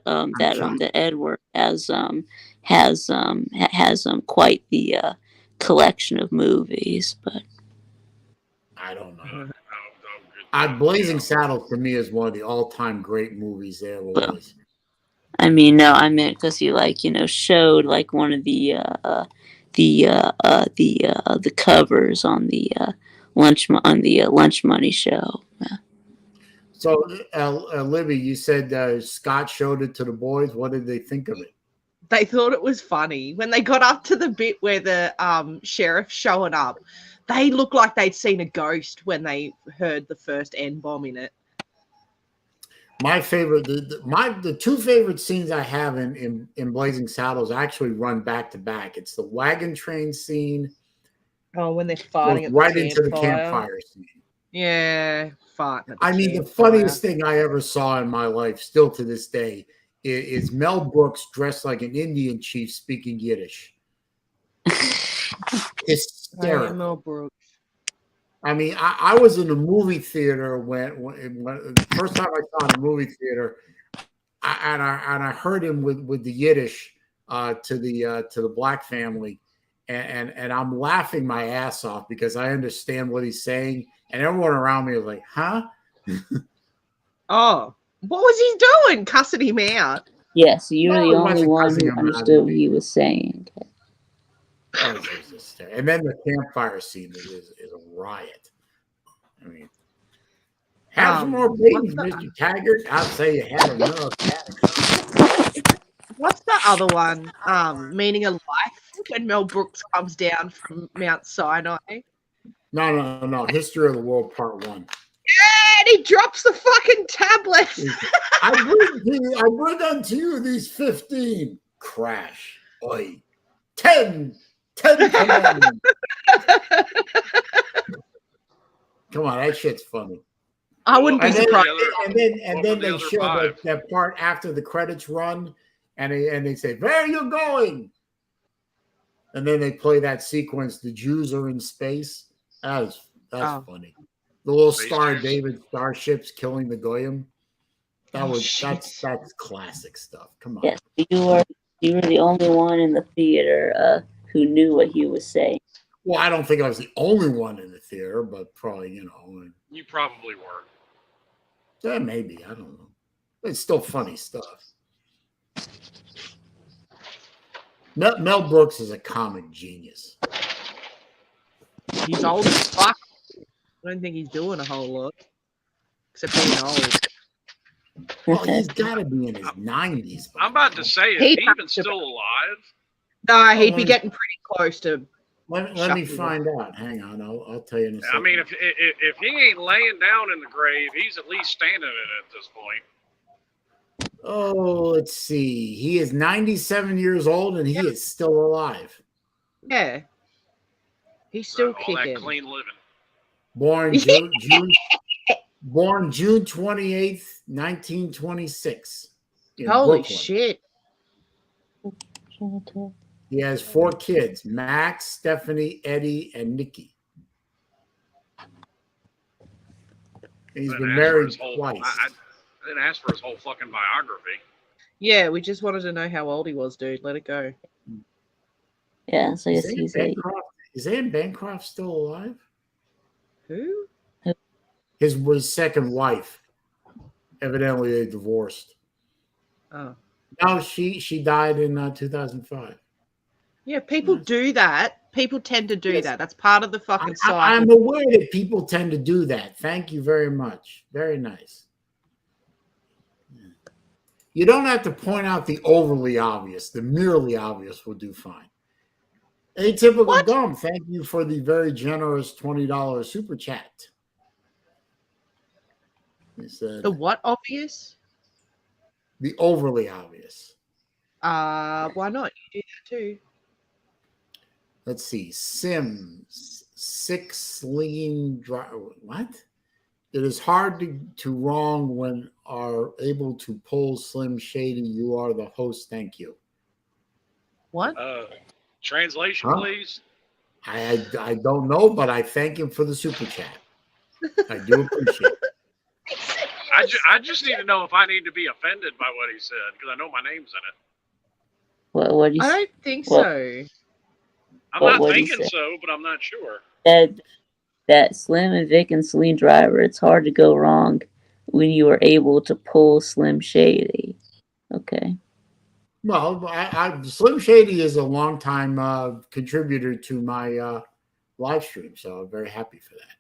that Edward has quite the collection of movies, but I don't know. Oh, good. Blazing Saddles for me is one of the all-time great movies there ever Well, was. I mean, no, I meant because he showed like one of the covers on the Lunch Money show. Yeah. So, Libby, you said Scott showed it to the boys. What did they think of it? They thought it was funny. When they got up to the bit where the sheriff's showing up, they looked like they'd seen a ghost when they heard the first N-bomb in it. My favorite, the two favorite scenes I have in Blazing Saddles actually run back to back. It's the wagon train scene. Oh, when they're fighting at right the into the campfire. campfire scene. Yeah, farting. I mean, the funniest thing I ever saw in my life, still to this day, is Mel Brooks dressed like an Indian chief speaking Yiddish. Hysterical. Mel Brooks. I mean, I was in a movie theater when the first time I saw in a movie theater, and I heard him with the Yiddish to the black family, and I'm laughing my ass off because I understand what he's saying. And everyone around me was like, huh? Oh, what was he doing? Cussing him out? Yes, you were the only one who understood what he was saying. And then the campfire scene is a riot. I mean, have some more babies, Mr. Taggart. I'd say you had enough. What's the other one? Meaning of Life, when Mel Brooks comes down from Mount Sinai. No. History of the World Part 1. Yeah, and he drops the fucking tablet. I bring unto you these 15. Crash. Oi. 10 commandments. Come on, that shit's funny. I wouldn't be surprised. And then they show that part after the credits run, and they say, "Where are you going?" And then they play that sequence. The Jews are in space. That's funny. The little Star David starships killing the Goyim. That's classic stuff. Come on. Yes, you were the only one in the theater who knew what he was saying. Well, I don't think I was the only one in the theater, but probably, You probably were. Yeah, maybe. I don't know. It's still funny stuff. Mel Brooks is a comic genius. He's old as fuck. I don't think he's doing a whole lot. Except being old. Well, he's got to be in his 90s. I'm about to say, is he even still alive? No, he'd be getting pretty close to. Let me find out. Hang on, I'll tell you in a second. I mean, if he ain't laying down in the grave, he's at least standing in it at this point. Oh, let's see. He is 97 years old, and he is still alive. Yeah, he's still all kicking. That clean living. Born June 28th, 1926. Holy Brooklyn. shit! He has 4 kids: Max, Stephanie, Eddie, and Nikki. He's been married twice. I didn't ask for his whole fucking biography. Yeah, we just wanted to know how old he was, dude. Let it go. Yeah, so I guess he's Is Anne Bancroft still alive? Who? His second wife. Evidently, they divorced. Oh. No, she died in 2005. Yeah, people do that. People tend to do that. That's part of the fucking cycle. I'm aware that people tend to do that. Thank you very much. Very nice. You don't have to point out the overly obvious. The merely obvious will do fine. Atypical Dumb, thank you for the very generous $20 super chat. He said, the what obvious? The overly obvious. Why not? You do that too. Let's see. Sims 6 lean driver. What? It is hard to wrong when are able to pull Slim Shady. You are the host. Thank you. What? Translation, please. I don't know, but I thank him for the super chat. I do appreciate it. I just need to know if I need to be offended by what he said, because I know my name's in it. What I don't think so. I'm not thinking so, but I'm not sure. That Slim and Vic and SaleenDriver, it's hard to go wrong when you are able to pull Slim Shady. Okay. Well, Slim Shady is a longtime contributor to my live stream, so I'm very happy for that.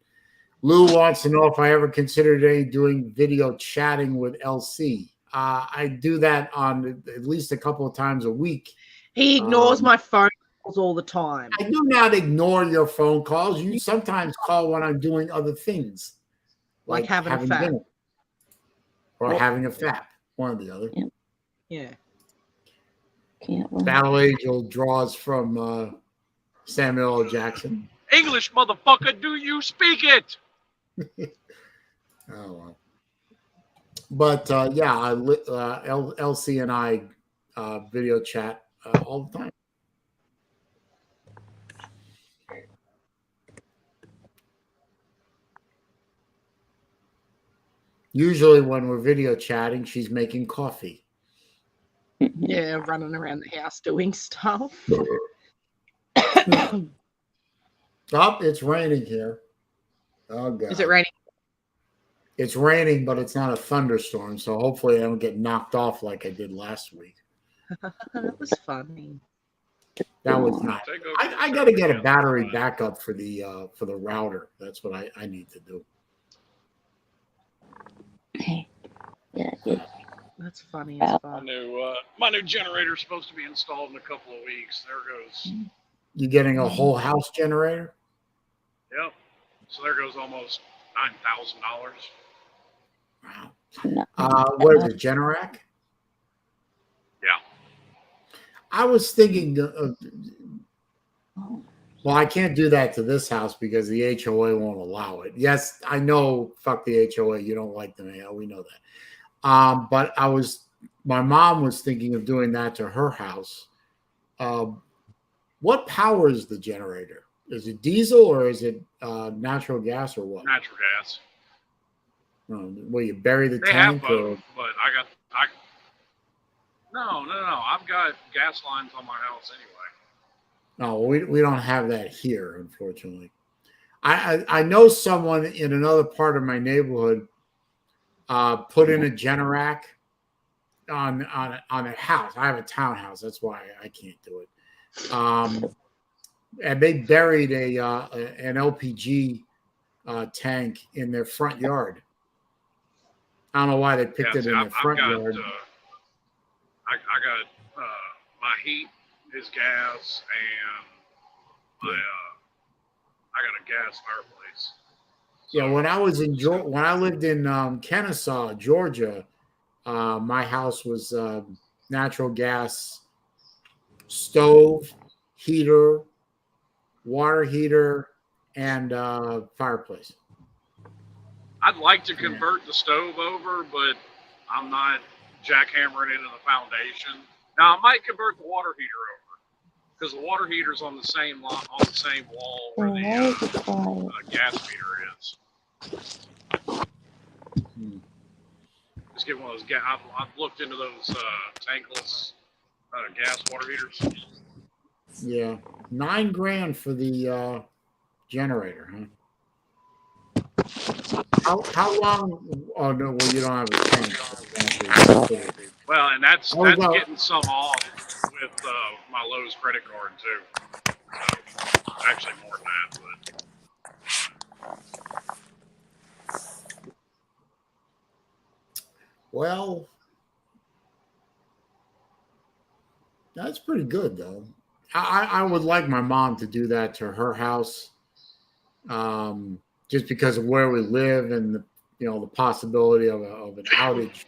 Lou wants to know if I ever considered doing video chatting with LC. I do that on at least a couple of times a week. He ignores my phone calls all the time. I do not ignore your phone calls. You sometimes call when I'm doing other things, Like having a fap. dinner or having a fap, one or the other. Yeah. Battle Angel draws from Samuel L. Jackson. English, motherfucker, do you speak it? Oh well. But yeah, LC and I video chat all the time. Usually when we're video chatting, she's making coffee. Yeah, running around the house doing stuff. Oh, it's raining here. Oh God. Is it raining? It's raining, but it's not a thunderstorm, so hopefully I don't get knocked off like I did last week. That was funny. That was not. I got to get a battery backup for the router. That's what I need to do. Okay. Yeah. That's funny as fuck. My new generator's supposed to be installed in a couple of weeks. There goes. You getting a whole house generator? Yep. So there goes almost $9,000. Wow. What is it, Generac? Yeah. I was thinking well, I can't do that to this house because the HOA won't allow it. Yes, I know, fuck the HOA. You don't like them. Yeah, we know that. But my mom was thinking of doing that to her house. What powers the generator? Is it diesel or is it natural gas or what? Natural gas. Well, you bury the They tank? have both, but No. I've got gas lines on my house anyway. No, we don't have that here, unfortunately. I know someone in another part of my neighborhood put in a Generac on a house. I have a townhouse. That's why I can't do it. And they buried an LPG tank in their front yard. I don't know why they picked it in their front yard. I got my heat is gas, and I got a gas fireplace. Yeah, when I lived in Kennesaw, Georgia, my house was natural gas stove, heater, water heater, and fireplace. I'd like to convert the stove over, but I'm not jackhammering into the foundation. Now I might convert the water heater over because the water heater's on the same wall where the gas meter is. Just get one of those. I've looked into those tankless gas water heaters. Yeah, $9,000 for the generator, huh? How long? Oh no, well you don't have a tank. Well, and that's getting some off with my Lowe's credit card too. So, actually more than that, but. Well, that's pretty good though. I would like my mom to do that to her house, just because of where we live and the possibility of an outage.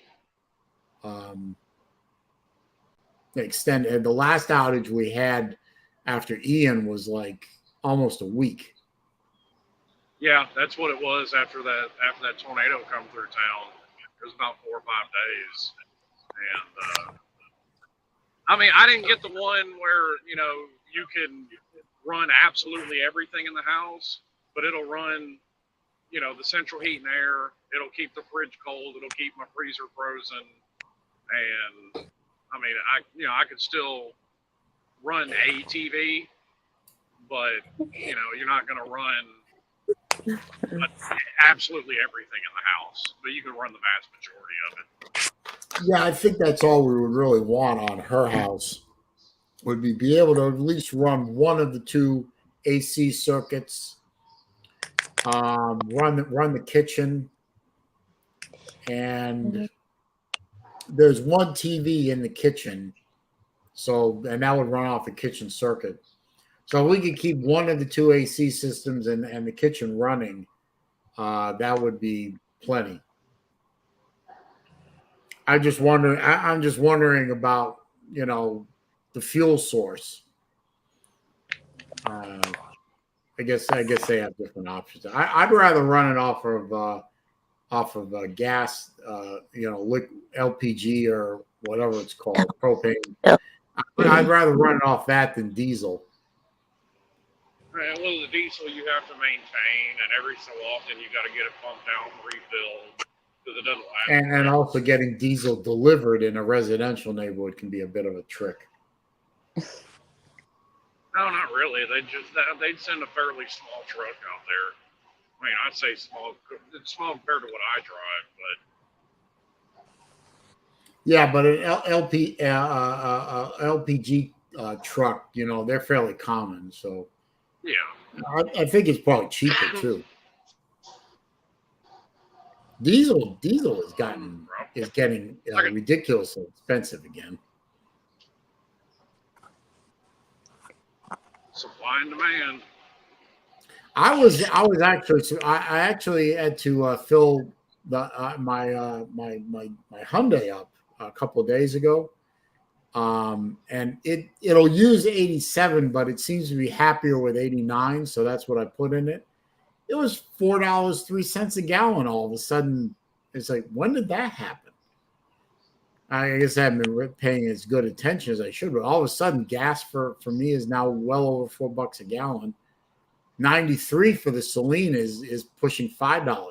Extended. The last outage we had after Ian was like almost a week. Yeah, that's what it was after that tornado come through town. It was about 4 or 5 days, and I mean, I didn't get the one where you can run absolutely everything in the house, but it'll run the central heat and air. It'll keep the fridge cold. It'll keep my freezer frozen. And I mean, I could still run a TV, but you're not going to run absolutely everything in the house, but you can run the vast majority of it. Yeah, I think that's all we would really want on her house would be able to at least run one of the two AC circuits run the kitchen, and there's one TV in the kitchen. So, and that would run off the kitchen circuit. So we could keep one of the two AC systems and the kitchen running. That would be plenty. I'm just wondering about, the fuel source. I guess they have different options. I'd rather run it off of gas, LPG or whatever it's called, propane. Yep. I'd rather run it off that than diesel. Right, well, the diesel you have to maintain, and every so often you got to get it pumped out and refilled because it doesn't last. And also getting diesel delivered in a residential neighborhood can be a bit of a trick. No, not really. They'd send a fairly small truck out there. I mean, I'd say small. It's small compared to what I drive, but Yeah, but an LPG truck, they're fairly common. So yeah, I think it's probably cheaper too. Diesel is getting ridiculously expensive again. supply and demand. I actually had to fill my Hyundai up a couple of days ago, and it'll use 87, but it seems to be happier with 89, so that's what I put in it. It was $4.03 a gallon. All of a sudden, it's like, when did that happen? I guess I haven't been paying as good attention as I should, but all of a sudden, gas for me is now well over $4 a gallon. 93 for the Saleen is pushing $5 a gallon.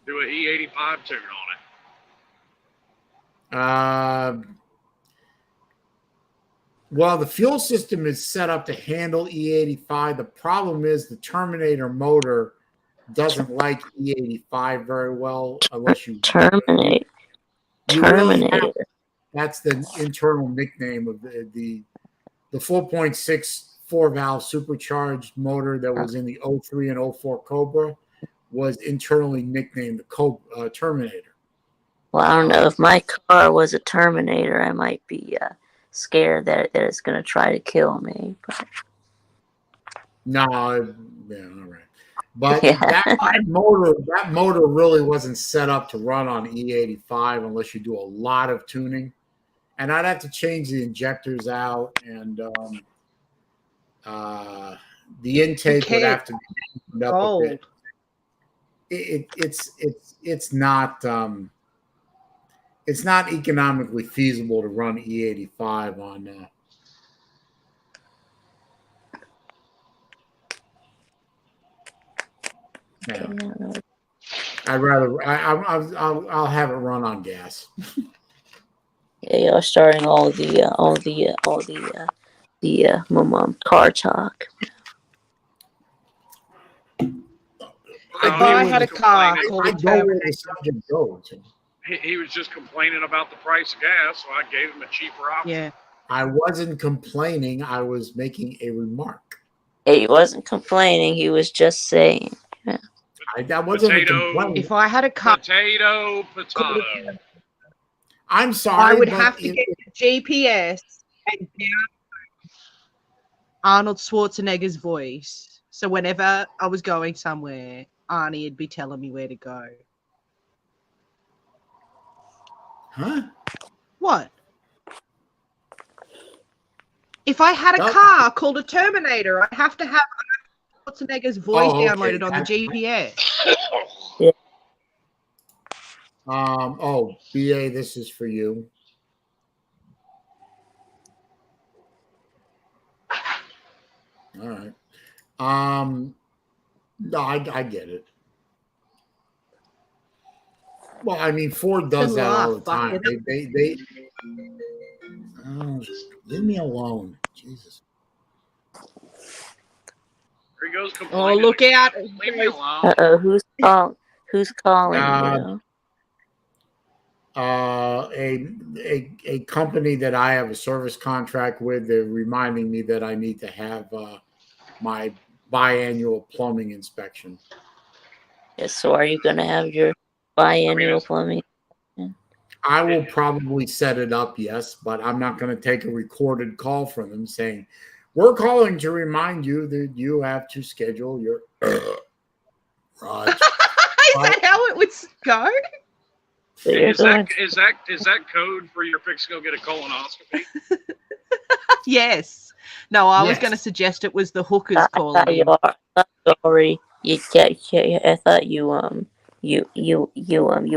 Do an E85 tune on it. Well, the fuel system is set up to handle E85. The problem is the Terminator motor doesn't like E85 very well unless you Terminator. That's the internal nickname of the 4.6 4-valve supercharged motor that was in the 03 and 04 Cobra was internally nicknamed the Terminator. Well, I don't know. If my car was a Terminator, I might be scared that it's going to try to kill me. But... No, yeah, all right. But that motor really wasn't set up to run on E85 unless you do a lot of tuning. And I'd have to change the injectors out, and the intake would have to be opened up a bit. It's not economically feasible to run E85 on. I'd rather I'll have it run on gas. Yeah, you're starting all the car talk. If I had a car called He was just complaining about the price of gas, so I gave him a cheaper option. Yeah. I wasn't complaining. I was making a remark. He wasn't complaining. He was just saying. Yeah. That wasn't a complaint. If I had a car, potato. I'm sorry. I would have to get the GPS and download Arnold Schwarzenegger's voice. So whenever I was going somewhere, Arnie would be telling me where to go. Huh? What? If I had a car called a Terminator, I'd have to have Schwarzenegger's voice downloaded on the GPS. Yeah. BA, this is for you. All right. No, I get it. Well, I mean, Ford does that all the time. They leave me alone. Jesus. Here he goes complaining. Oh, look out. Leave me alone. Who's calling you? A company that I have a service contract with, they're reminding me that I need to have my biannual plumbing inspection. Yeah, so are you going to have your biannual plumbing? I will probably set it up, yes, but I'm not going to take a recorded call from them saying, "We're calling to remind you that you have to schedule your garage." Is that how it would go? Is that code for your fix go get a colonoscopy? Yes. No, I was Yes. going to suggest it was the hookers I calling thought him. already. I thought you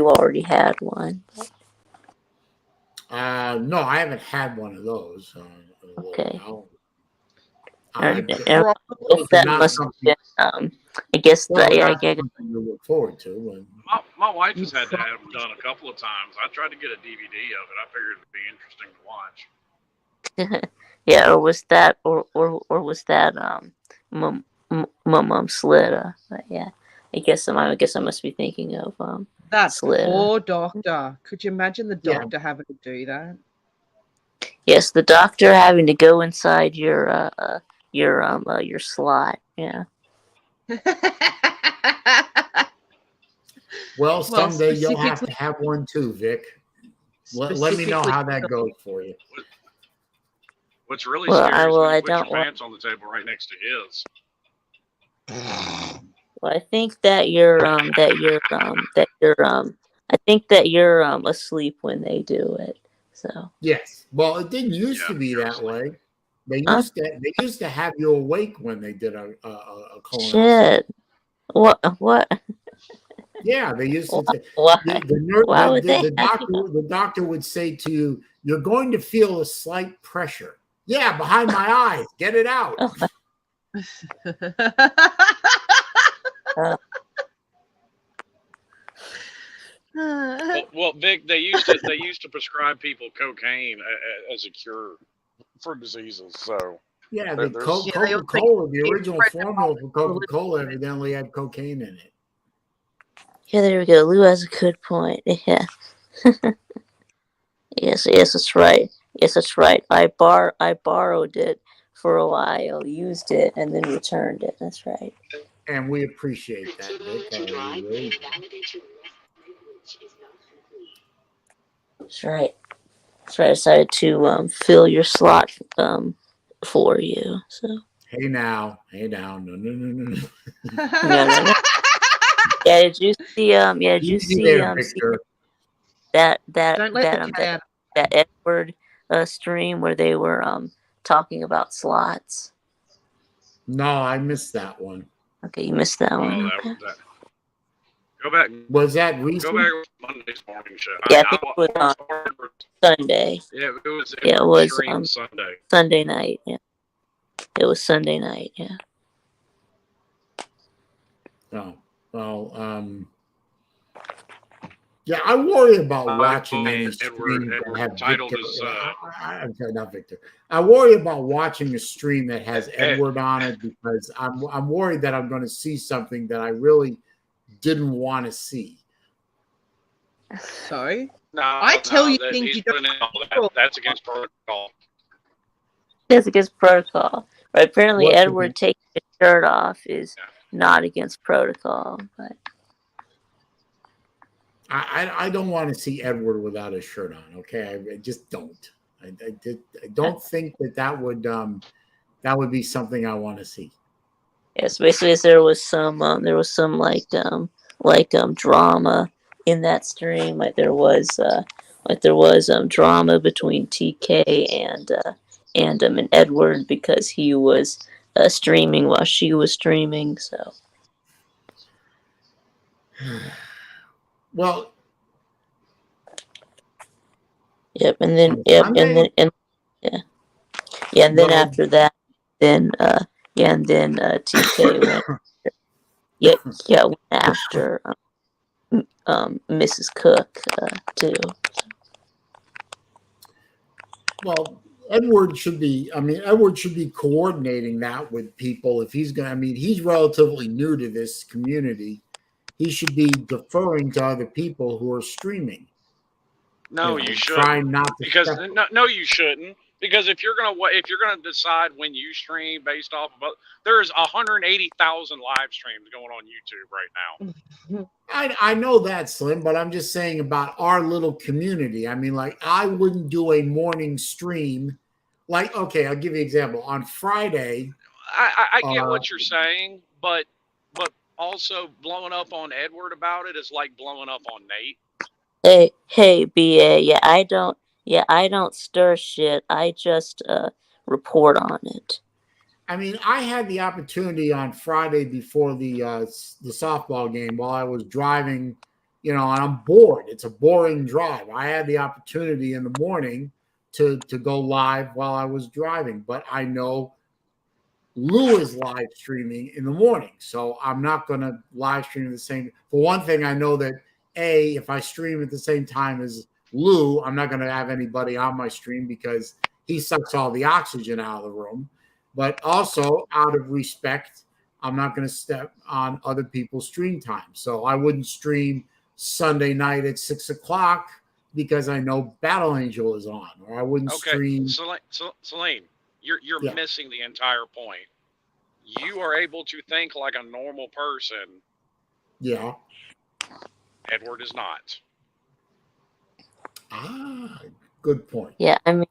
already had one. No, I haven't had one of those. Okay. I Guess those are that not must something. I guess Well, that not something to look forward to. My wife has had to have them done a couple of times. I tried to get a DVD of it. I figured it'd be interesting to watch. Yeah, or was that Mum Slida? But yeah, I guess I must be thinking of That Slida. poor doctor. Could you imagine the Yeah. doctor having to do that? Yes, the doctor having to go inside your slot. Yeah. Well, someday you'll have specifically- to have one too, Vic. Let me know how that goes for you. What's really Well, scary is when you put don't your pants on the table right next to his. Well, I think that you're asleep when they do it. So Yes. Well, it didn't used to be that way. They used to have you awake when they did a colonoscopy. shit. What? Yeah, they used to. Why? Why would they? The doctor would say to you, "You're going to feel a slight pressure." Yeah, behind my eyes. Get it out. Well, Vic, they used to prescribe people cocaine as a cure for diseases. So Yeah, the there's- Coca-Cola, the original formula for Coca-Cola evidently had cocaine in it. Yeah, there we go. Lou has a good point. Yeah. Yes, that's right. Yes, that's right. I borrowed it for a while, used it, and then returned it. That's right. And we appreciate that, Vic. That's right. That's right. I decided to fill your slot for you. So. Hey now, no. No. Yeah, did you see? Did you see? Victor. That Edward stream where they were talking about slots. No, I missed that one. Okay, you missed that one. Okay. Go back. Was that recent? Go back to Monday's morning show. Yeah, I think it was on Sunday. Yeah, it was. Yeah, it was Sunday. Sunday night. Yeah, it was Sunday night. Yeah. Oh well, yeah, I worry about watching any stream that have titled Victor. as, I'm sorry, not Victor. I worry about watching a stream that has Edward on it because I'm worried that I'm going to see something that I really didn't want to see. So no, I tell you things you don't. That's against protocol. That's against protocol. Right? Apparently, Edward taking his shirt off is not against protocol, but. I don't want to see Edward without his shirt on. Okay, I just don't. I don't think that would be something I want to see. Yes, basically, there was some drama in that stream. Like there was drama between TK and Edward because he was streaming while she was streaming. So. Well. Yep, and then and then after that, then TK went. Went after Mrs. Cook too. Well, Edward should be coordinating that with people if he's going to. I mean, he's relatively new to this community. He should be deferring to other people who are streaming. No, you shouldn't. Trying not to because no, you shouldn't Because if you're gonna decide when you stream based off of, there's 180,000 live streams going on YouTube right now. I know that, Slim, but I'm just saying about our little community. I mean, like, I wouldn't do a morning stream. Like, okay, I'll give you an example. On Friday, I get what you're saying, but also blowing up on Edward about it is like blowing up on Nate. Hey, BA. I don't stir shit. I just report on it. I mean, I had the opportunity on Friday before the softball game while I was driving, and I'm bored. It's a boring drive. I had the opportunity in the morning to go live while I was driving, but I know Lou is live streaming in the morning, so I'm not going to live stream the same. For one thing, I know that if I stream at the same time as Lou, I'm not going to have anybody on my stream because he sucks all the oxygen out of the room. But also, out of respect, I'm not going to step on other people's stream time. So I wouldn't stream Sunday night at 6 o'clock because I know Battle Angel is on, or I wouldn't stream. Saleen, you're missing the entire point. You are able to think like a normal person. Yeah. Edward is not. Good point. Yeah, I'm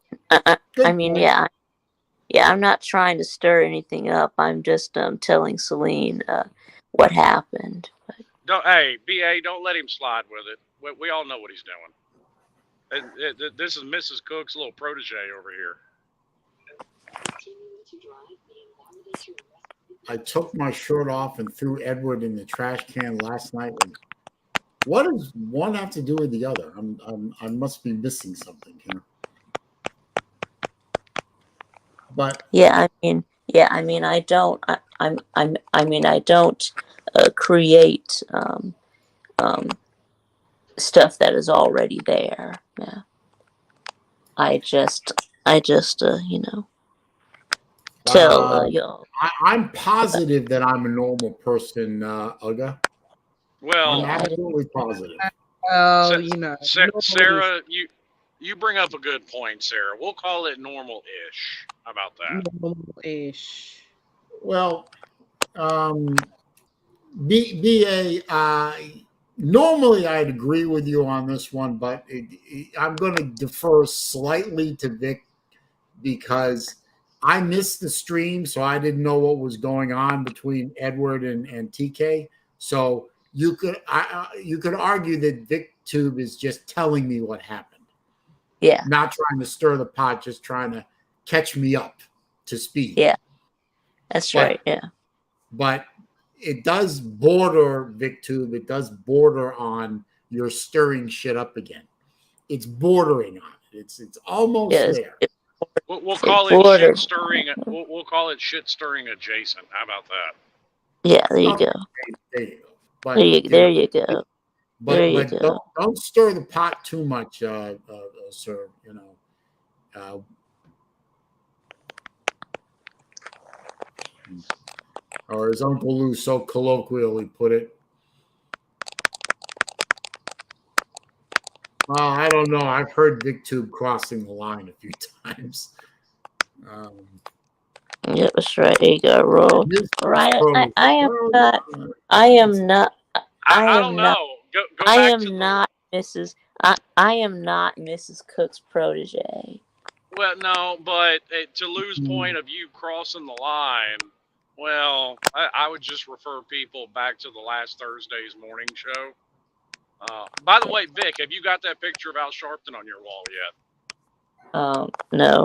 not trying to stir anything up. I'm just telling Saleen what happened. Hey, BA, don't let him slide with it. We all know what he's doing. This is Mrs. Cook's little protege over here. I took my shirt off and threw Edward in the trash can last night. What does one have to do with the other? I must be missing something here. But I don't create stuff that is already there. Yeah. I just tell y'all. I'm positive that I'm a normal person, Uga. Well, I'm absolutely positive. Oh, Sarah, you bring up a good point, Sarah. We'll call it normal-ish. How about that? Normal-ish. Well, BA, normally I'd agree with you on this one, but I'm going to defer slightly to Vic because I missed the stream, so I didn't know what was going on between Edward and TK. So you could argue that VicTube is just telling me what happened. Yeah. Not trying to stir the pot, just trying to catch me up to speed. Yeah. That's right. Yeah. But it does border, VicTube, it does border on your stirring shit up again. It's bordering on it. It's almost there. We'll call it shit stirring. We'll call it shit stirring adjacent. How about that? Yeah, there you go. There you go. But, there you go. But don't stir the pot too much, sir. Or as Uncle Lou so colloquially put it. Well, I don't know. I've heard VicTube crossing the line a few times. Yeah, that's right. There you go, roll. Right. I am not Mrs. Cook's protege. Well, no, but to Lou's point of you crossing the line, well, I would just refer people back to the last Thursday's morning show. By the way, Vic, have you got that picture of Al Sharpton on your wall yet? No.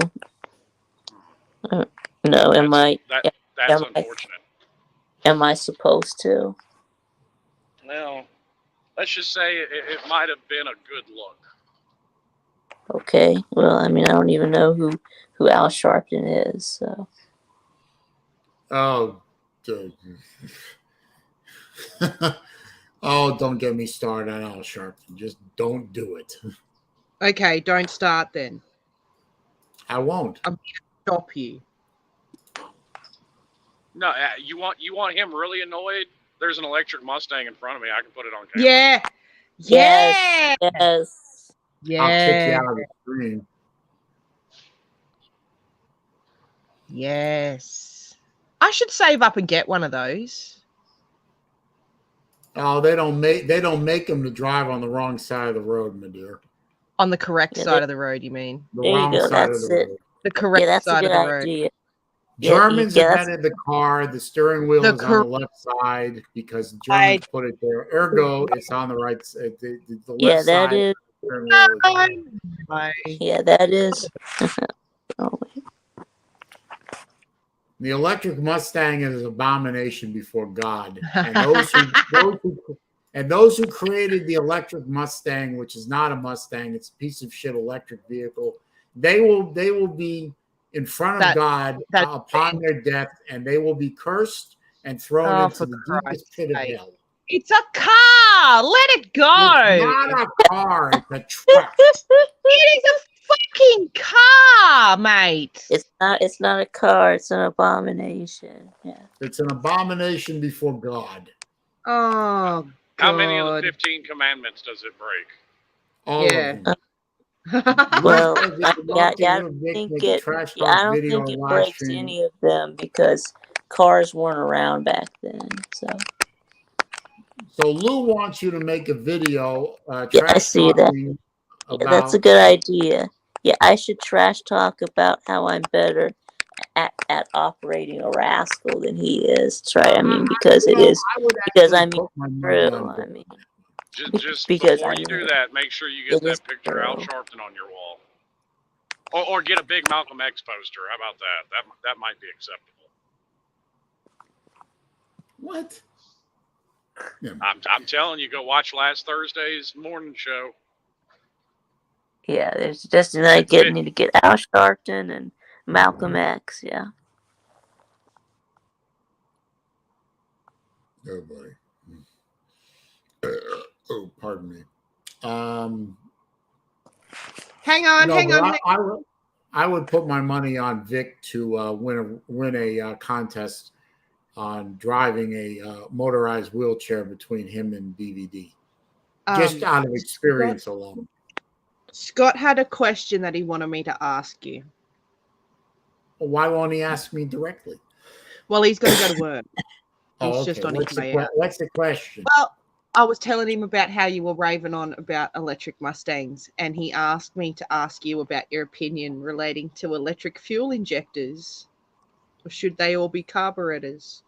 No, that's unfortunate. Am I supposed to? Well, let's just say it might have been a good look. Okay. Well, I mean, I don't even know who Al Sharpton is. So. Oh, dude. Oh, don't get me started on Al Sharpton. Just don't do it. Okay, don't start then. I won't. I'm going to stop you. No, you want him really annoyed? There's an electric Mustang in front of me. I can put it on camera. Yeah. Yes. I'll kick you out of the screen. Yes. I should save up and get one of those. Oh, they don't make them to drive on the wrong side of the road, my dear. On the correct Yeah, side of the road, you mean? The there you wrong go. side of That's the it. road. The correct Yeah, that's a side good of the road. idea. Germans Yeah, that's invented the car. The steering wheel The is on the left side because Germans put it there. Ergo, it's on the right side. The left yeah, that side. is. The steering wheel is on the Right. Yeah, that is. Oh, wait. The electric Mustang is an abomination before God, and those who created the electric Mustang, which is not a Mustang, it's a piece of shit electric vehicle. They will be in front of God upon their death, and they will be cursed and thrown into the deepest pit of hell. It's a car. Let it go. It's not a car. It's a truck. It is a fucking car, mate. It's not a car. It's an abomination. Yeah. It's an abomination before God. Oh, How many of the God. 15 commandments does it break? All Yeah. of them. Well, I I don't think it breaks any of them because cars weren't around back then. So Lou wants you to make a video. Yeah, I see that. Yeah, that's a good idea. Yeah, I should trash talk about how I'm better at operating a rascal than he is. That's right. I mean, because it is. Because I mean, true. I mean, Just because before you do that, make sure you get that picture Al Sharpton on your wall, or get a big Malcolm X poster. How about that? That might be acceptable. What? I'm telling you, go watch last Thursday's morning show. Yeah, there's just need to get Al Sharpton and Malcolm X. Yeah. Oh boy. Oh, pardon me. Hang on. I would put my money on Vic to win a contest on driving a motorized wheelchair between him and DVD, just out of experience alone. Scott had a question that he wanted me to ask you. Well, why won't he ask me directly? Well, he's going to go to work. Okay. Just on What's the question? Well, I was telling him about how you were raving on about electric Mustangs, and he asked me to ask you about your opinion relating to electric fuel injectors. Or should they all be carburetors?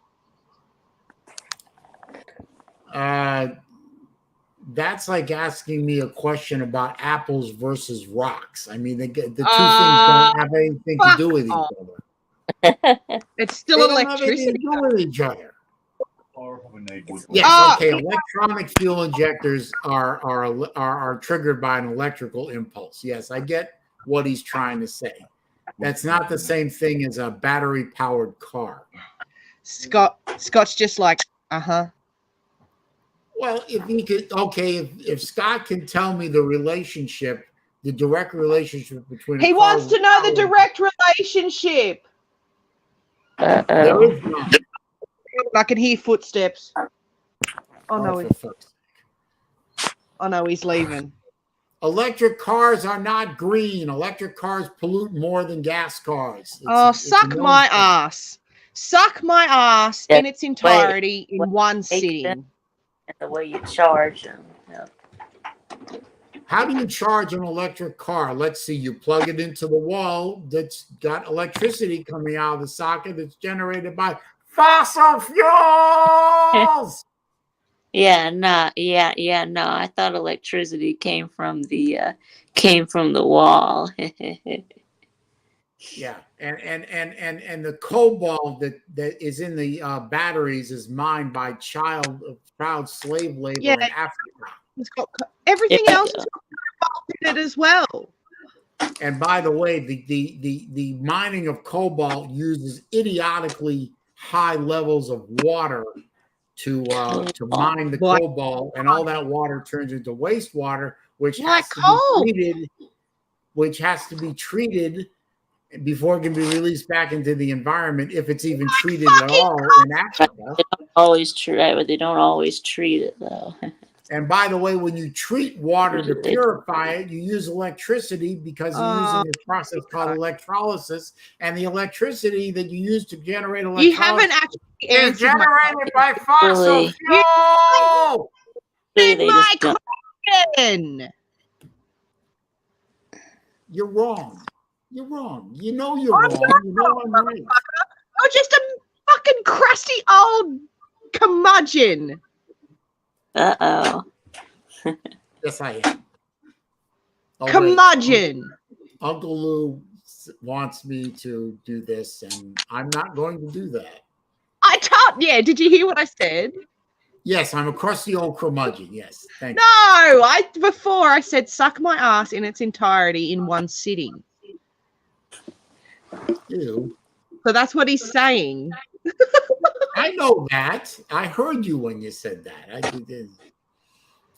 That's like asking me a question about apples versus rocks. I mean, the two things don't have anything to do with each other. It's still electricity. They don't have anything to do with each other. Yes, okay. Electronic fuel injectors are triggered by an electrical impulse. Yes, I get what he's trying to say. That's not the same thing as a battery-powered car. Scott's just like, Well, if he could, if Scott can tell me the direct relationship between. He wants to know the direct relationship. There is none. I can hear footsteps. Oh no, he's leaving. Electric cars are not green. Electric cars pollute more than gas cars. Suck my ass. Suck my ass in its entirety in one sitting. The way you charge them. Yeah. How do you charge an electric car? Let's see. You plug it into the wall that's got electricity coming out of the socket that's generated by fossil fuels. No. I thought electricity came from the wall. Yeah, and the cobalt that is in the batteries is mined by child slave labor in Africa. It's got everything else is involved in it as well. And by the way, the mining of cobalt uses idiotically high levels of water to mine the cobalt, and all that water turns into wastewater, which has to be treated before it can be released back into the environment, if it's even treated at all in Africa. They don't always treat it though. And by the way, when you treat water to purify it, you use electricity because you're using a process called electrolysis. And the electricity that you use to generate electrolysis You haven't actually is answered my generated by fossil Really? fuel. Really, they my just don't. question. You're wrong. You're wrong. You know you're I'm wrong. You know I'm right. I'm just a fucking crusty old curmudgeon. Uh-oh. Yes, I am. Oh, wait. Curmudgeon. Uncle Lou wants me to do this, and I'm not going to do that. Yeah, did you hear what I said? Yes, I'm a crusty old curmudgeon. Yes, thank No, before I said suck my ass in its entirety in one sitting. you. Ew. So that's what he's saying. I know that. I heard you when you said that. I did.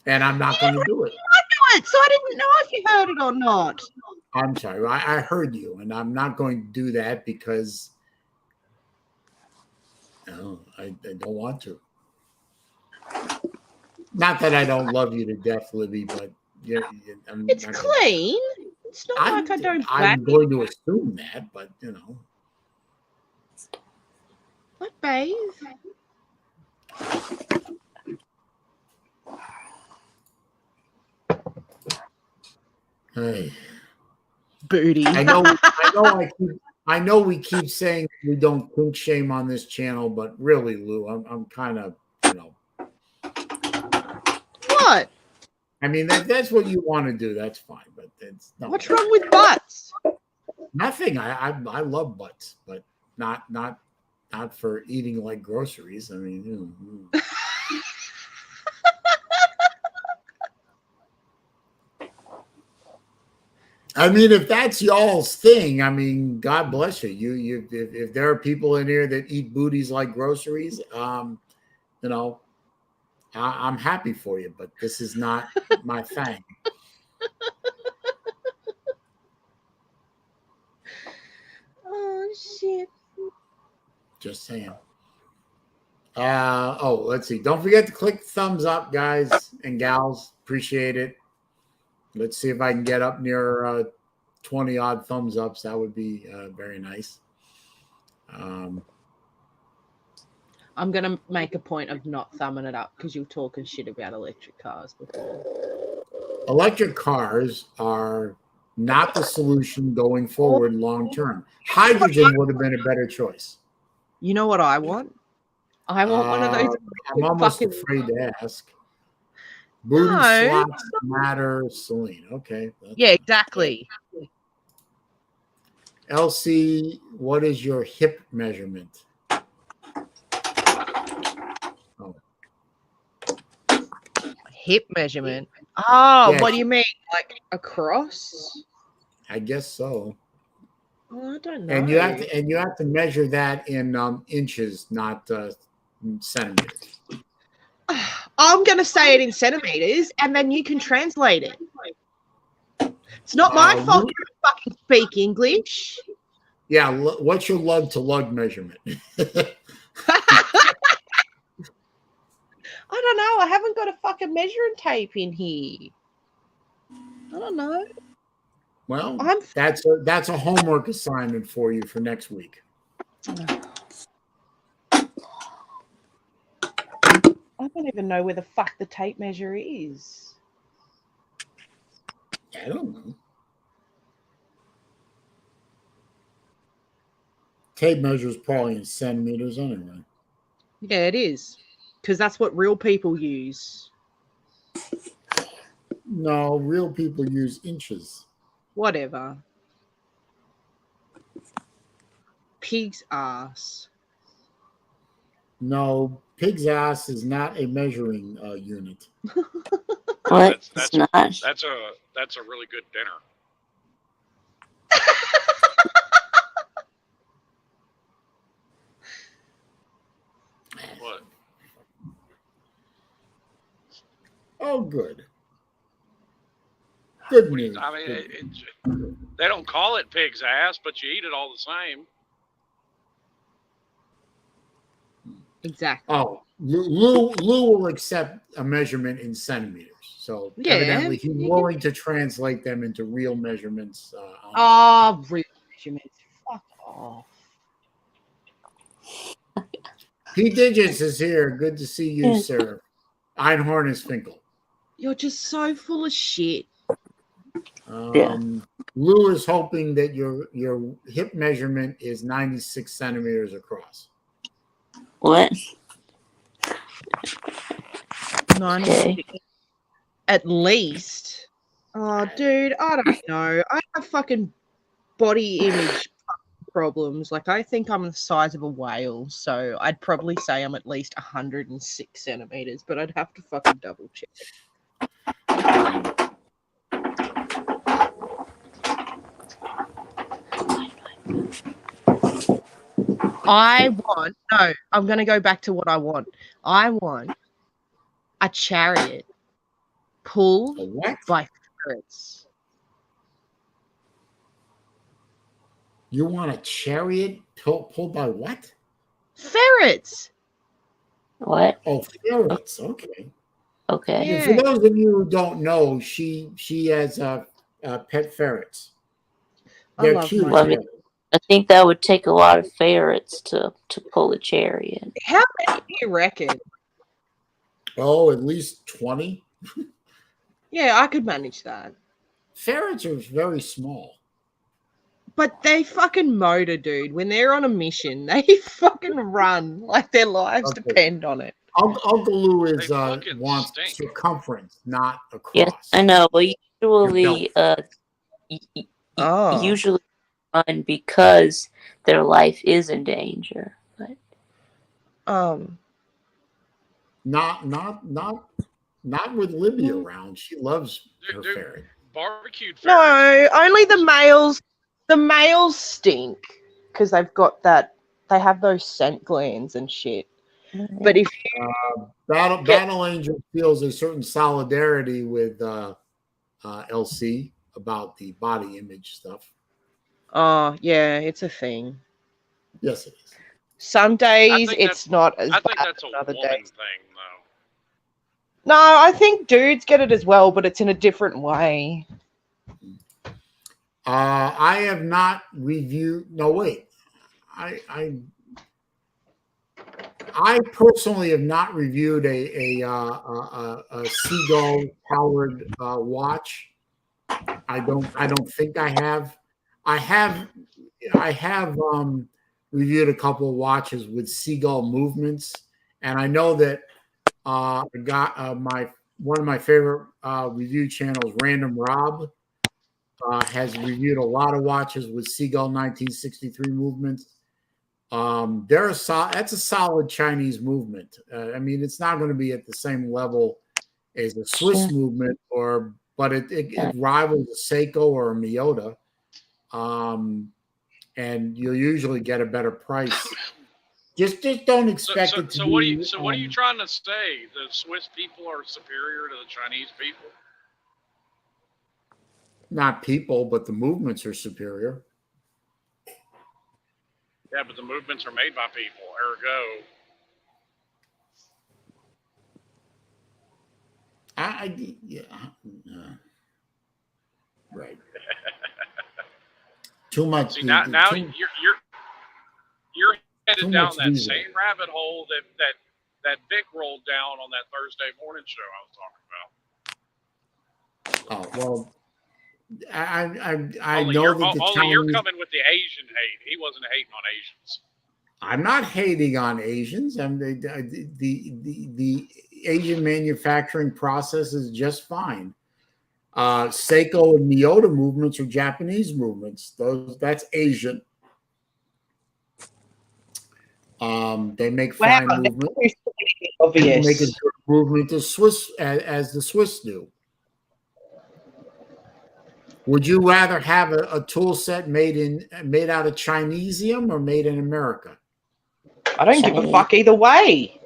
And I'm not going to do it. So I didn't know if you heard it or not. I'm sorry. I heard you, and I'm not going to do that because no, I don't want to. Not that I don't love you to death, Libby, but It's clean. It's not like I don't. I'm going to assume that, but you know. What, babe? Hey. Booty. I know we keep saying we don't kink shame on this channel, but really, Lou, I'm kind of, you know. What? I mean, that's what you want to do. That's fine, but it's no. What's wrong with butts? Nothing. I love butts, but not for eating like groceries. I mean, I mean, if that's y'all's thing, I mean, God bless you. If there are people in here that eat booties like groceries, you know, I'm happy for you. But this is not my thing. Oh shit! Just saying. Let's see. Don't forget to click thumbs up, guys and gals. Appreciate it. Let's see if I can get up near 20 odd thumbs ups. That would be very nice. I'm gonna make a point of not thumbing it up because you're talking shit about electric cars before. Electric cars are not the solution going forward long term. Hydrogen would have been a better choice. You know what I want? I want one of those. I'm almost afraid to ask. Booty slots matter, Saleen. Okay. Yeah, exactly. LC, what is your hip measurement? Oh. Hip measurement. Oh, Yeah. what do you mean? Like across? I guess so. Oh, I don't know. And you have to measure that in inches, not centimeters. I'm going to say it in centimeters, and then you can translate it. It's not my fault you don't fucking speak English. Yeah, what's your lug to lug measurement? I don't know. I haven't got a fucking measuring tape in here. I don't know. Well, that's a homework assignment for you for next week. I don't even know where the fuck the tape measure is. I don't know. Tape measure is probably in centimeters anyway. Yeah, it is. Because that's what real people use. No, real people use inches. Whatever. Pig's ass. No, pig's ass is not a measuring unit. What? It's not. That's a really good dinner. What? Oh, good. Good news. I mean, they don't call it pig's ass, but you eat it all the same. Exactly. Oh, Lou will accept a measurement in centimeters. So Yeah, evidently he's you willing to translate them into real measurements. Oh, real measurements. Fuck off. P Digits is here. Good to see you, sir. Einhorn is Finkel. You're just so full of shit. Lou is hoping that your hip measurement is 96 centimeters across. What? 96 at least. Oh, dude, I don't know. I have fucking body image problems. Like, I think I'm the size of a whale, so I'd probably say I'm at least 106 centimeters, but I'd have to fucking double check. I'm going to go back to what I want. I want a chariot pulled by ferrets. You want a chariot pulled by what? Ferrets. What? Oh, ferrets. Okay. Okay. Yeah. For those of you who don't know, she has pet ferrets. They're cute. I think that would take a lot of ferrets to pull a chariot. How many do you reckon? Oh, at least 20. Yeah, I could manage that. Ferrets are very small. But they fucking motor, dude. When they're on a mission, they fucking run like their lives depend on it. Uncle Lou is wants circumference, not across. Yes, I know. Well, usually, usually run because their life is in danger. But not with Libby around. She loves her ferret. Barbecued ferrets. No, only the males. The males stink because they've got that. They have those scent glands and shit. But if Battle Angel feels a certain solidarity with LC about the body image stuff. Oh yeah, it's a thing. Yes, it is. Some days it's not as bad. I think that's a other woman days. thing, though. No, I think dudes get it as well, but it's in a different way. I have not reviewed. No, wait. I personally have not reviewed a Seagull powered watch. I don't think I have. I have reviewed a couple of watches with Seagull movements, and I know that one of my favorite review channels, Random Rob, has reviewed a lot of watches with Seagull 1963 movements. That's a solid Chinese movement. I mean, it's not going to be at the same level as a Swiss movement, but it rivals a Seiko or a Miyota, and you'll usually get a better price. Just don't expect it to be. What are you trying to say? The Swiss people are superior to the Chinese people? Not people, but the movements are superior. Yeah, but the movements are made by people, ergo. Right. Too much. See, now you're headed down that same rabbit hole that Vic rolled down on that Thursday morning show I was talking about. Oh well. I only know that you're coming with the Asian hate. He wasn't hating on Asians. I'm not hating on Asians. The Asian manufacturing process is just fine. Seiko and Miyota movements are Japanese movements. That's Asian. They make fine movement. They make a good movement as the Swiss do. Would you rather have a tool set made out of Chinesium or made in America? I don't give a fuck either way.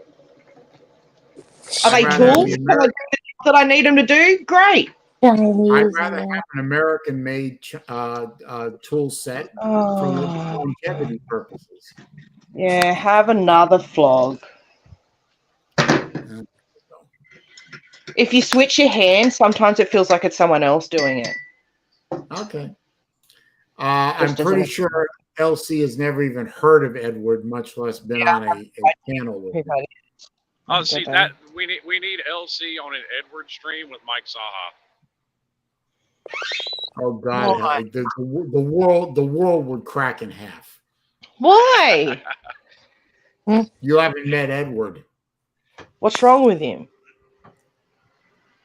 Are they tools that I need them to do? Great. I'd rather have an American-made tool set for longevity purposes. Yeah, have another flog. If you switch your hand, sometimes it feels like it's someone else doing it. Okay. I'm pretty sure LC has never even heard of Edward, much less been on a panel with him. Oh, see that we need LC on an Edward stream with Mike Saha. Oh God, the world would crack in half. Why? You haven't met Edward. What's wrong with him?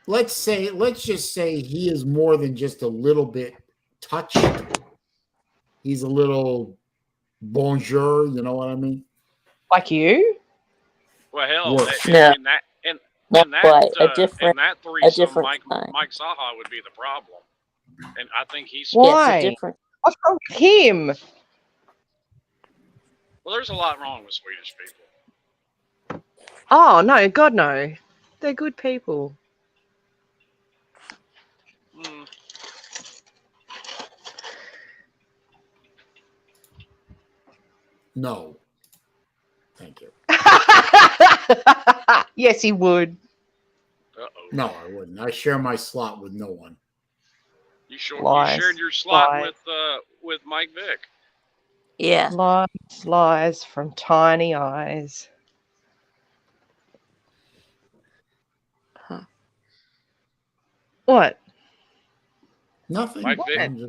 Let's just say he is more than just a little bit touched. He's a little bonjour, you know what I mean? Like you? Well, hell, No. in that different threesome, Mike kind. Saha would be the problem, and I think he's. Why? Yeah, different. What's wrong with him? Well, there's a lot wrong with Swedish people. Oh no, God no, they're good people. Mm. No. Thank you. Yes, he would. Uh-oh. No, I wouldn't. I share my slot with no one. You shared your slot with Mike Vick. Yeah. Lies from tiny eyes. Huh. What? Nothing.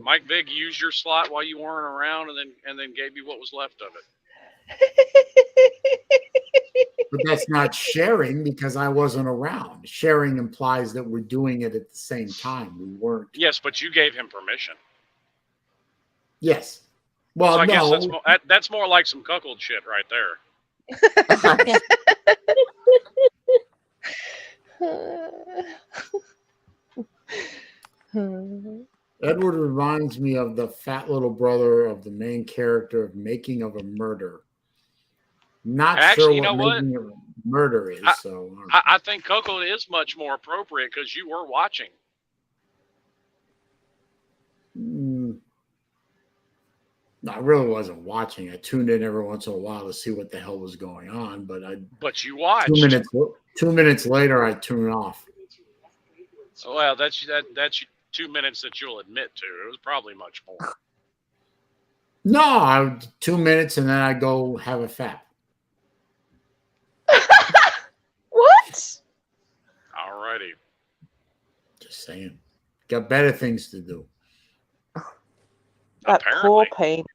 Mike Vick used your slot while you weren't around, and then gave you what was left of it. But that's not sharing because I wasn't around. Sharing implies that we're doing it at the same time. We weren't. Yes, but you gave him permission. Yes. Well, so I no. guess that's more like some cuckold shit right there. Edward reminds me of the fat little brother of the main character of Making of a Murder. Not Actually, sure what Making of a Murder is. I think cuckold is much more appropriate because you were watching. No, I really wasn't watching. I tuned in every once in a while to see what the hell was going on, but you watched. 2 minutes later, I tuned off. Well, that's 2 minutes that you'll admit to. It was probably much more. No, 2 minutes and then I go have a fap. What? Alrighty. Just saying. Got better things to do. That poor penis.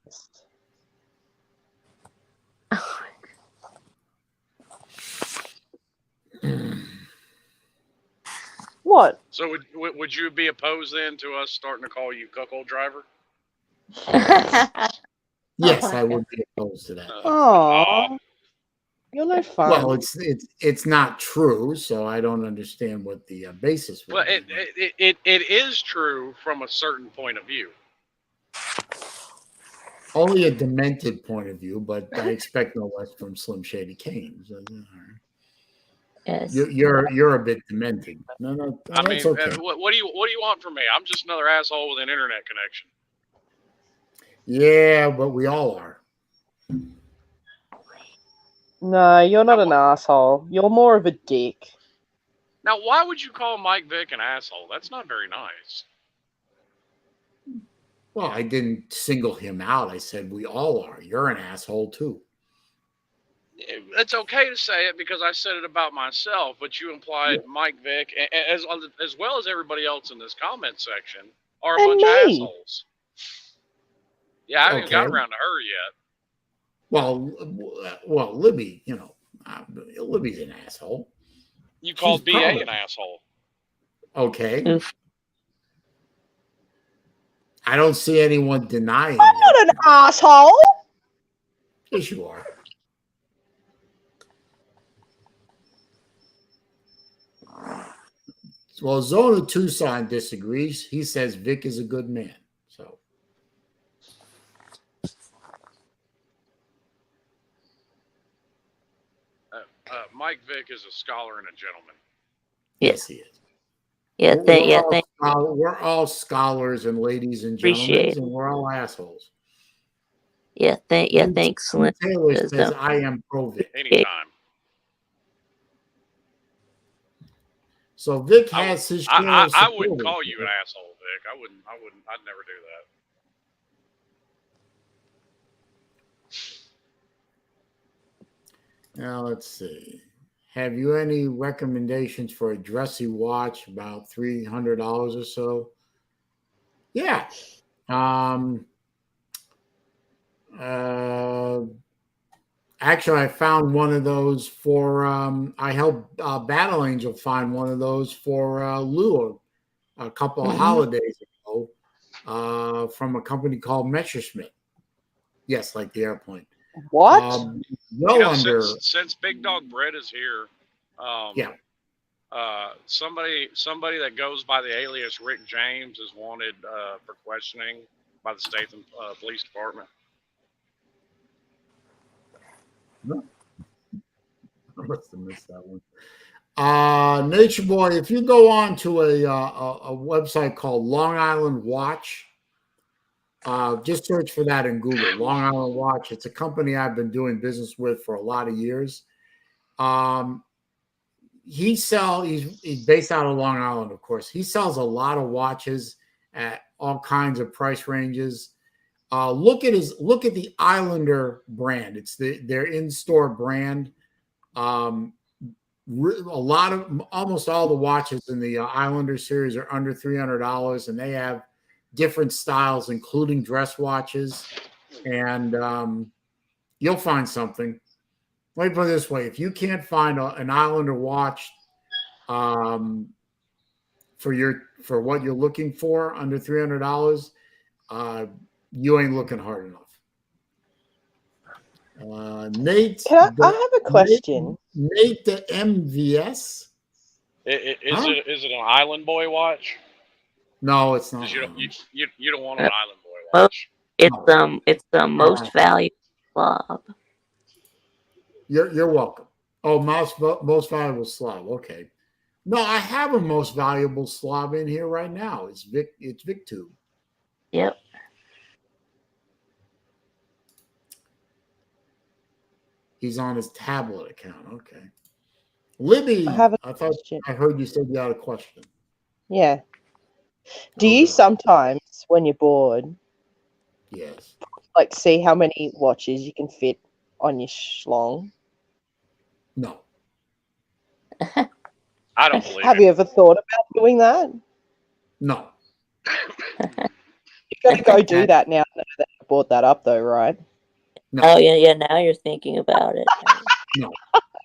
What? So would you be opposed then to us starting to call you cuckold driver? Yes, I would be opposed to that. Oh, you're no fun. Well, it's not true, so I don't understand what the basis was. Well, it is true from a certain point of view. Only a demented point of view, but I expect no less from Slim Shady Kane. So, yes. You're a bit demented. No, I mean, okay. what do you want from me? I'm just another asshole with an internet connection. Yeah, but we all are. No, you're not an asshole. You're more of a dick. Now, why would you call Mike Vick an asshole? That's not very nice. Well, I didn't single him out. I said we all are. You're an asshole too. It's okay to say it because I said it about myself, but you implied Mike Vick, as well as everybody else in this comment section, are a bunch of assholes. Yeah, I haven't got around to her yet. Well, Libby, Libby's an asshole. You called BA an asshole. Okay. Oof. I don't see anyone denying I'm not an asshole. Yes, you are. Well, Zona Tucson disagrees. He says Vic is a good man. So, Mike Vick is a scholar and a gentleman. yes, he is. Yeah, we're all scholars and ladies and gentlemen, and we're all assholes. Yeah, thanks, Slim. Taylor says, I am pro Vic. Anytime. So Vic has his share I of wouldn't supporters. call you an asshole, Vic. I wouldn't. I'd never do that. Now let's see. Have you any recommendations for a dressy watch about $300 or so? Yeah. Actually, I found one of those for. I helped Battle Angel find one of those for Lou a couple of holidays ago from a company called Messerschmitt. Yes, like the airplane. What? Well under. Since Big Dog Bread is here, Yeah. Somebody that goes by the alias Rick James is wanted for questioning by the state police department. No. I must have missed that one. Nature Boy, if you go on to a website called Long Island Watch, just search for that in Google. Long Island Watch. It's a company I've been doing business with for a lot of years. He's based out of Long Island, of course. He sells a lot of watches at all kinds of price ranges. Look at the Islander brand. It's their in-store brand. Almost all the watches in the Islander series are under $300, and they have different styles, including dress watches. And you'll find something. Let me put it this way: if you can't find an Islander watch for what you're looking for under $300, you ain't looking hard enough. Nate, I have a question. Nate, the MVS. Is it an Island Boy watch? No, it's not. You don't want an Island Boy watch. It's the most valuable slob. You're welcome. Oh, most valuable slob. Okay. No, I have a most valuable slob in here right now. It's VicTube. Yep. He's on his tablet account. Okay. Libby, I thought I heard you said you had a question. Yeah. Do you sometimes, when you're bored, yes, like see how many watches you can fit on your schlong? No. I don't believe Have you ever thought about doing that? No. You've got to go do that now that you brought that up, though, right? No. Oh, yeah. Now you're thinking about it. No.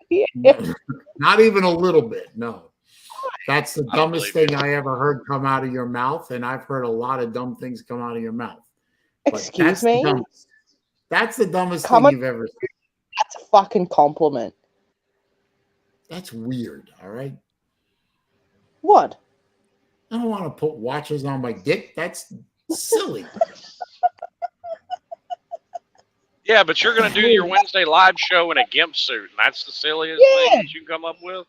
Yeah. No. Not even a little bit. No. That's the dumbest thing I ever heard come out of your mouth, and I've heard a lot of dumb things come out of your mouth. Excuse me? That's the dumbest thing you've ever said. That's a fucking compliment. That's weird, all right? What? I don't want to put watches on my dick. That's silly. Yeah, but you're going to do your Wednesday live show in a gimp suit, and that's the silliest thing that you can come up with?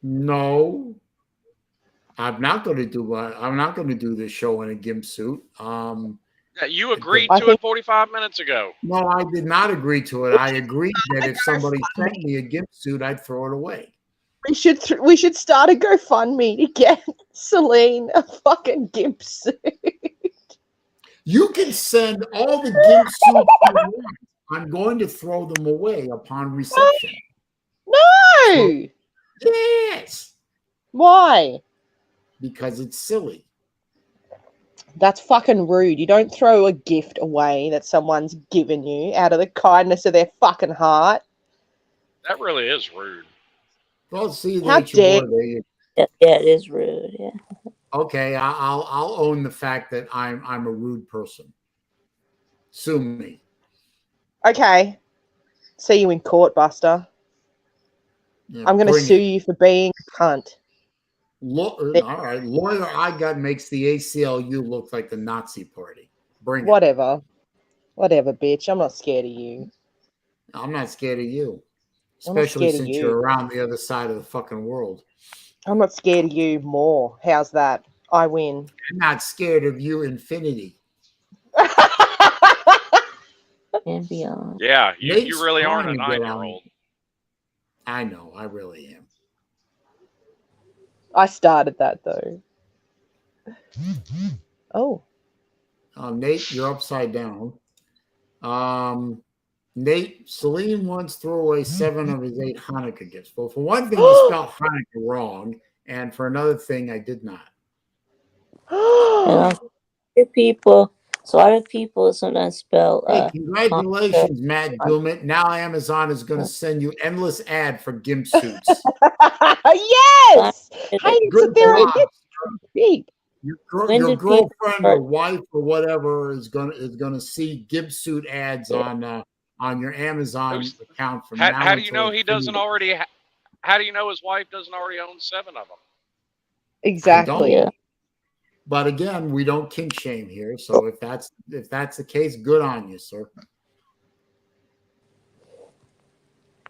No. I'm not going to do this show in a gimp suit. You agreed to it 45 minutes ago. No, I did not agree to it. I agreed that if somebody sent me a gimp suit, I'd throw it away. We should start a GoFundMe to get Saleen a fucking gimp suit. You can send all the gimp suits you want. I'm going to throw them away upon reception. No! Yes. Why? Because it's silly. That's fucking rude. You don't throw a gift away that someone's given you out of the kindness of their fucking heart. That really is rude. Well, see, how dare you? Yeah, it is rude. Yeah. Okay, I'll own the fact that I'm a rude person. Sue me. Okay. See you in court, Buster. Yeah, I'm going to sue you for being a cunt. All right. Lawyer I got makes the ACLU look like the Nazi party. Bring it. Whatever, bitch. I'm not scared of you. I'm not scared of you. Especially since you're around the other side of the fucking world. I'm not scared of you more. How's that? I win. I'm not scared of you, infinity. And beyond. Yeah, you really aren't a 9-year-old. I know, I really am. I started that though. Oh. Nate, you're upside down. Nate, Saleen once threw away 7 of his 8 Hanukkah gifts. Well, for one thing, he spelled Hanukkah wrong, and for another thing, I did not. People. So other people sometimes spell. Hey, congratulations, Matt Dumit. Now Amazon is going to send you endless ad for GIMP suits. Yes. Hey, Good there job. cheap. Your girlfriend or wife or whatever is gonna see GIMP suit ads on your Amazon account from now. How do you know he doesn't already? How do you know his wife doesn't already own 7 of them? Exactly. Yeah. But again, we don't kink shame here. So if that's the case, good on you, sir.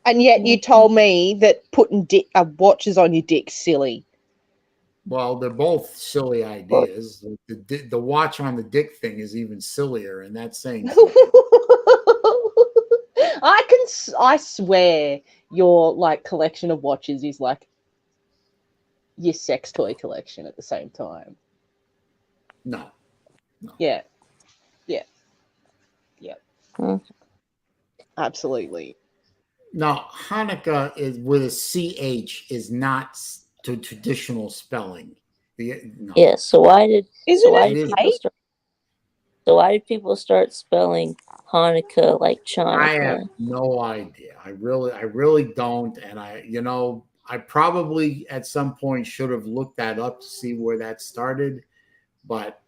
And yet you told me that putting watches on your dick's silly. Well, they're both silly ideas. The watch on the dick thing is even sillier, and that's saying I swear your like collection of watches is like your sex toy collection at the same time. No. Yeah. Hmm. Absolutely. Now, Hanukkah is with a CH is not to traditional spelling. No. Yeah. So why did people start spelling Hanukkah like Chanukah? I have no idea. I really don't. And I probably at some point should have looked that up to see where that started. But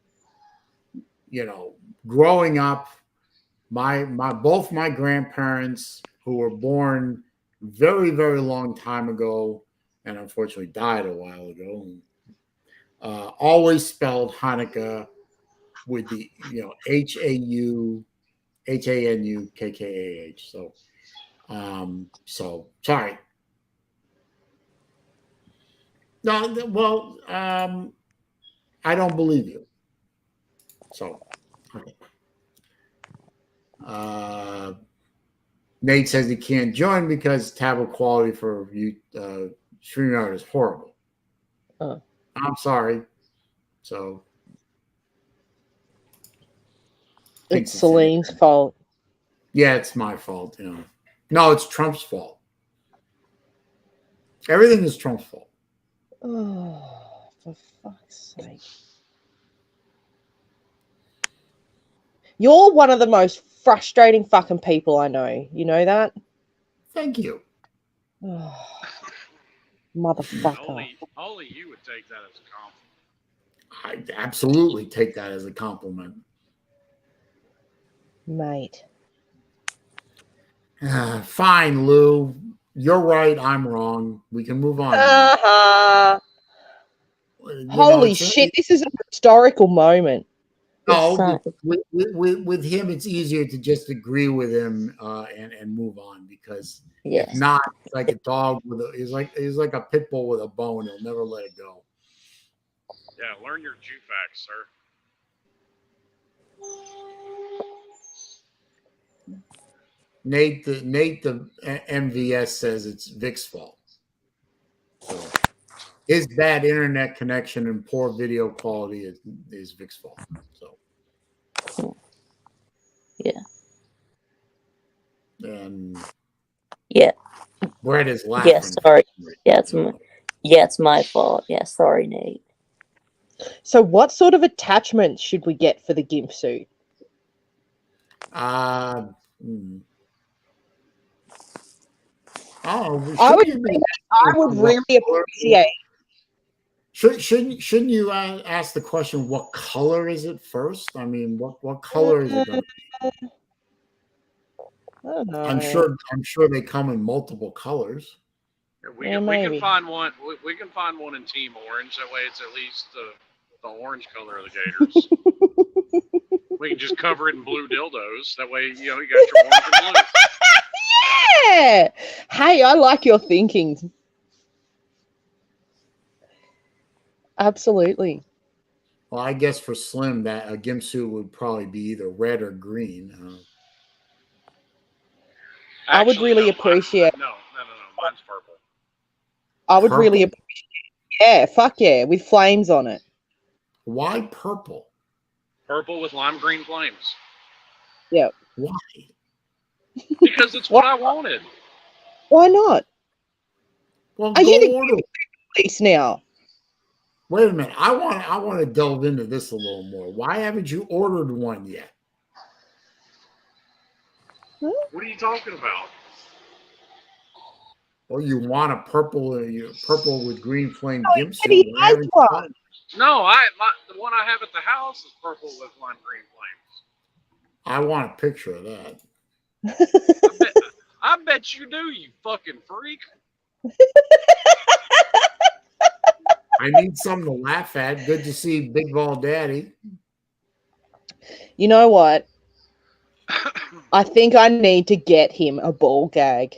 growing up, both my grandparents, who were born very, very long time ago and unfortunately died a while ago, always spelled Hanukkah with the HANUKKAH. So sorry. No, well, I don't believe you. So, okay. Nate says he can't join because tablet quality for you StreamYard is horrible. I'm sorry. So it's Saleen's fault. Yeah, it's my fault. No, it's Trump's fault. Everything is Trump's fault. Oh, for fuck's sake. You're one of the most frustrating fucking people I know. You know that? Thank you. Oh, motherfucker. Only you would take that as a compliment. I absolutely take that as a compliment. Mate. Fine, Lou. You're right. I'm wrong. We can move on. Holy shit. This is a historical moment. No, with him, it's easier to just agree with him and move on because if not, it's like a dog he's like a pit bull with a bone. He'll never let it go. Yeah, learn your Jew facts, sir. Nate, the MVS says it's Vic's fault. So his bad internet connection and poor video quality is Vic's fault. So yeah. And yeah. Brett is laughing. Yeah, sorry. It's my fault. Yeah, sorry, Nate. So what sort of attachments should we get for the GIMP suit? I would really appreciate. Shouldn't you ask the question, what color is it first? I mean, what color is it going to be? I don't know. I'm sure they come in multiple colors. We can find one. We can find one in team orange. That way, it's at least the orange color of the Gators. We can just cover it in blue dildos. That way, you got your orange and blue. Yeah. Hey, I like your thinking. Absolutely. Well, I guess for Slim, that a GIMP suit would probably be either red or green. I would really appreciate. No. Mine's purple. I would really appreciate Yeah, fuck yeah, with flames on it. Why purple? Purple with lime green flames. Yep. Why? Because it's what I wanted. Why not? Well, Are you go the order. police now? Wait a minute. I want to delve into this a little more. Why haven't you ordered one yet? What are you talking about? Or you want a purple with green flame Oh, gimp suit? he Why has haven't you one. done it? No, the one I have at the house is purple with lime green flames. I want a picture of that. I bet you do, you fucking freak. I need something to laugh at. Good to see Big Ball Daddy. You know what? I think I need to get him a ball gag.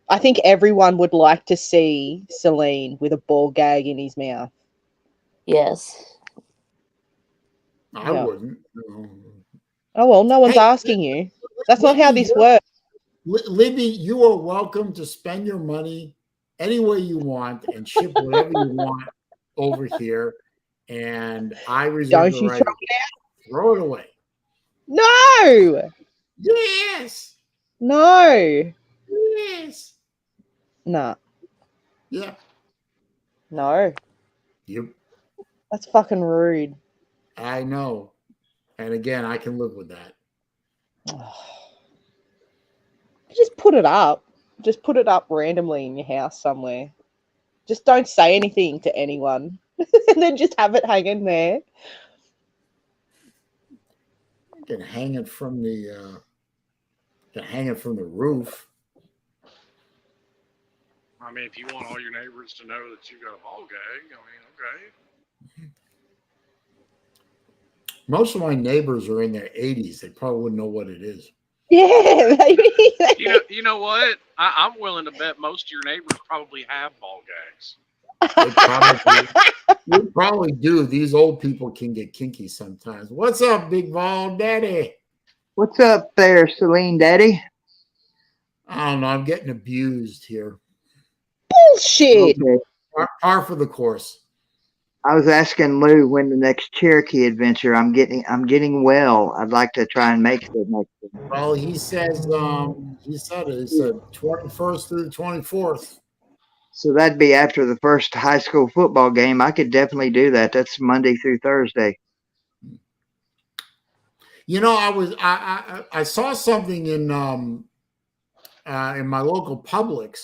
I think everyone would like to see Saleen with a ball gag in his mouth. Yes. I Yeah. wouldn't. No. Oh, well, no one's Hey, asking you. That's not how this works. Libby, you are welcome to spend your money any way you want and ship whatever you want over here. And I reserve Don't the you right throw to throw it away. No! Yes. No! Yes. Nah. Yeah. No. Yep. That's fucking rude. I know. And again, I can live with that. Just put it up. Just put it up randomly in your house somewhere. Just don't say anything to anyone. And then just have it hanging there. I can hang it from the roof. I mean, if you want all your neighbors to know that you got a ball gag, I mean, okay. Most of my neighbors are in their 80s. They probably wouldn't know what it is. Yeah, maybe. You know what? I'm willing to bet most of your neighbors probably have ball gags. They probably do. These old people can get kinky sometimes. What's up, Big Ball Daddy? What's up there, Saleen Daddy? I don't know. I'm getting abused here. Bullshit. Okay. Par for the course. I was asking Lou when the next Cherokee adventure. I'm getting well. I'd like to try and make it next one. Well, he said 21st through the 24th. So that'd be after the first high school football game. I could definitely do that. That's Monday through Thursday. You know, I saw something in my local Publix,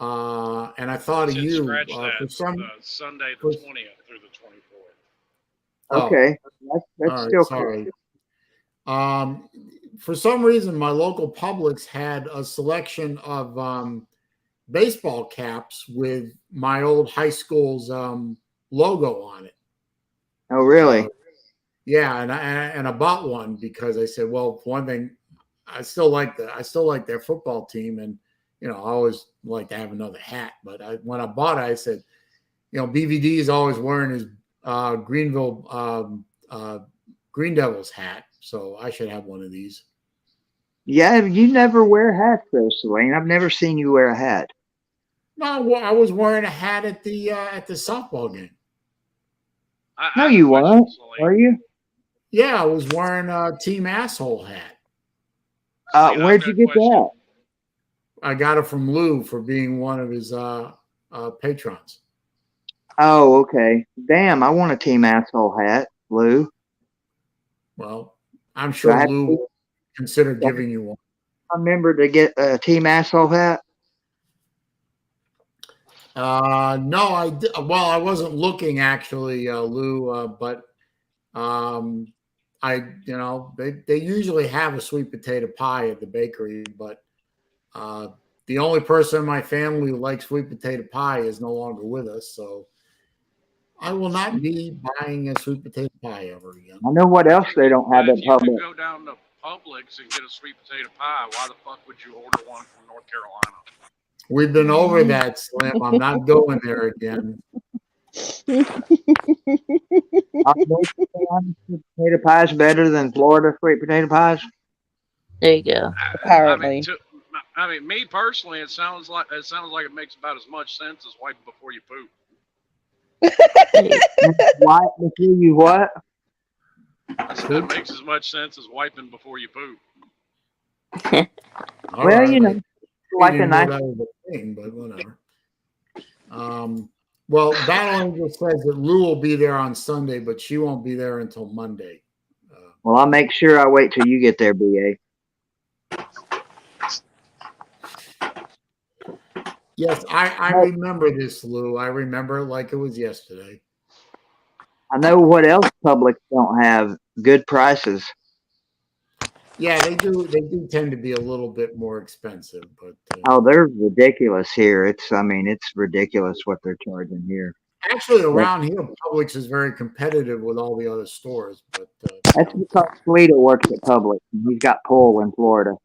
and I thought of you Scratch that. for some Sunday the 20th through the 24th. Okay, that's all right, still sorry. For some reason, my local Publix had a selection of baseball caps with my old high school's logo on it. Oh, really? Yeah, and I bought one because I said, well, for one thing, I still like their football team, and you know, I always like to have another hat. But when I bought it, I said, you know, BVD is always wearing his Greenville Green Devils hat, so I should have one of these. Yeah, you never wear hats though, Saleen. I've never seen you wear a hat. No, I was wearing a hat at the softball game. No, you weren't. Are you? Yeah, I was wearing a Team Asshole hat. Where'd you get that? I got it from Lou for being one of his patrons. Oh, okay. Damn, I want a Team Asshole hat, Lou. Well, I'm sure Lou will consider giving you one. I remember to get a Team Asshole hat. No, I wasn't looking actually, Lou, but they usually have a sweet potato pie at the bakery, but the only person in my family who likes sweet potato pie is no longer with us, so I will not be buying a sweet potato pie ever again. I know what else they don't have at If you could Publix. go down to Publix and get a sweet potato pie, why the fuck would you order one from North Carolina? We've been over that, Slim. I'm not going there again. Potato pies better than Florida sweet potato pies. There you go. Apparently. I mean, me personally, it sounds like it makes about as much sense as wiping before you poop. Why before you what? I said that makes as much sense as wiping before you poop. All Well, right, you know, like a didn't nice. know that was a thing, but whatever. Well, Battle Angel says that Lou will be there on Sunday, but she won't be there until Monday. Well, I'll make sure I wait till you get there, BA. Yes, I remember this, Lou. I remember it like it was yesterday. I know what else Publix don't have: good prices. Yeah, they do. They do tend to be a little bit more expensive, but Oh, they're ridiculous here. It's ridiculous what they're charging here. actually, around here, Publix is very competitive with all the other stores. But That's because Salida works at Publix, and he's got pull in Florida.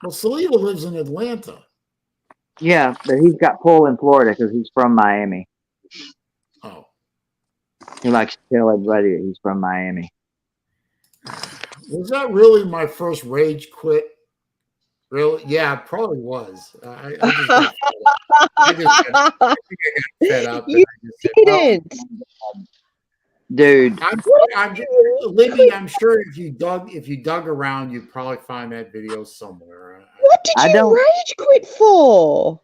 well, Salida lives in Atlanta. Yeah, but he's got pull in Florida because he's from Miami. Oh, He likes to tell everybody that he's from Miami. was that really my first rage quit? Really? Yeah, it probably was. I just got fed up. You didn't. Dude, Libby, I'm sure if you dug around, you'd probably find that video somewhere. What did you rage quit for?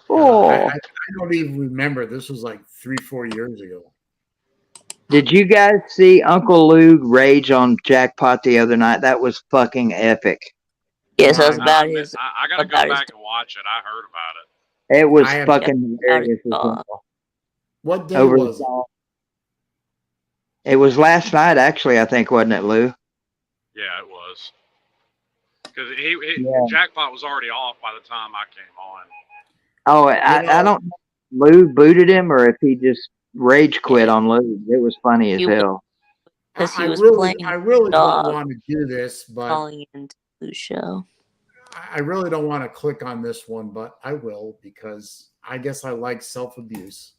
I don't even remember. This was like 3-4 years ago. did you guys see Uncle Lou rage on Jackpot the other night? That was fucking epic. Yes, that was I about his. gotta go back and watch it. I heard about it. It was fucking hilarious. What day was it? It was last night, actually, I think, wasn't it, Lou? Yeah, it was. Because Jackpot was already off by the time I came on. Oh, I don't know if Lou booted him or if he just rage quit on Lou. It was funny as hell. Because he was I really don't want to do this, but calling into the show. I really don't want to click on this one, but I will because I guess I like self-abuse.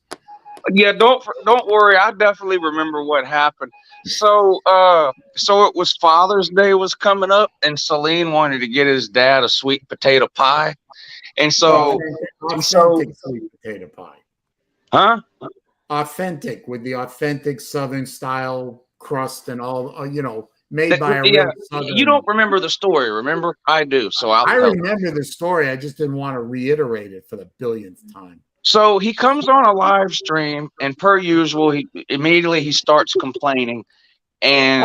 Yeah, don't worry. I definitely remember what happened. So it was Father's Day was coming up, and Saleen wanted to get his dad a sweet potato pie, and authentic sweet potato pie, huh? Authentic with the authentic Southern style crust and all, made by a real Southern. You don't remember the story, remember? I do. So I remember the story. I just didn't want to reiterate it for the billionth time. So he comes on a live stream, and per usual, he immediately starts complaining. And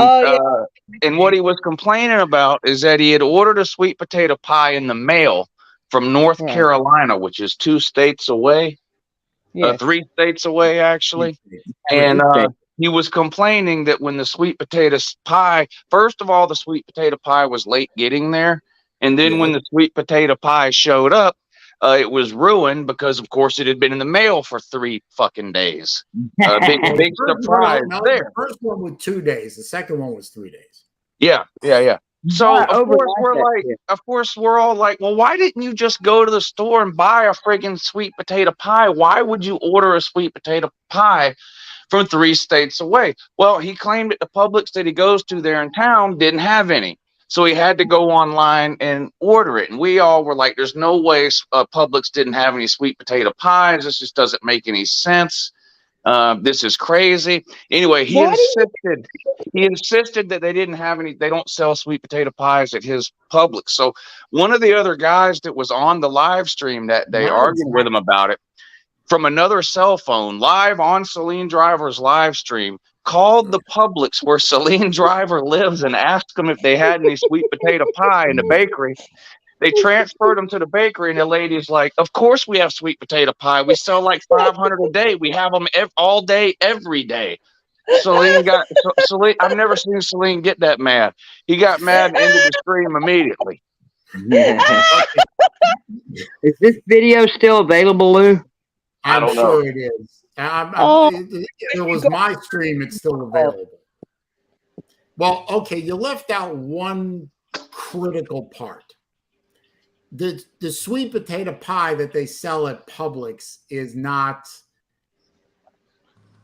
and what he was complaining about is that he had ordered a sweet potato pie in the mail from North Carolina, which is 2 states away, 3 states away, actually. And he was complaining that when the sweet potato pie, first of all, the sweet potato pie was late getting there. And then when the sweet potato pie showed up, it was ruined because, of course, it had been in the mail for 3 fucking days. Big surprise there. The first one was 2 days. The second one was 3 days. Yeah. So of course we're all like, well, why didn't you just go to the store and buy a friggin' sweet potato pie? Why would you order a sweet potato pie from 3 states away? Well, he claimed that the Publix that he goes to there in town didn't have any. So he had to go online and order it. And we all were like, there's no way Publix didn't have any sweet potato pies. This just doesn't make any sense. This is crazy. Anyway, he insisted that they didn't have any, they don't sell sweet potato pies at his Publix. So one of the other guys that was on the live stream that day argued with him about it from another cell phone live on SaleenDriver's live stream, called the Publix where SaleenDriver lives and asked them if they had any sweet potato pie in the bakery. They transferred them to the bakery, and the lady's like, of course we have sweet potato pie. We sell like 500 a day. We have them all day, every day. Saleen I've never seen Saleen get that mad. He got mad and ended the stream immediately. Is this video still available, Lou? I'm sure it is. It was my stream. It's still available. Well, okay, you left out one critical part. The sweet potato pie that they sell at Publix is not.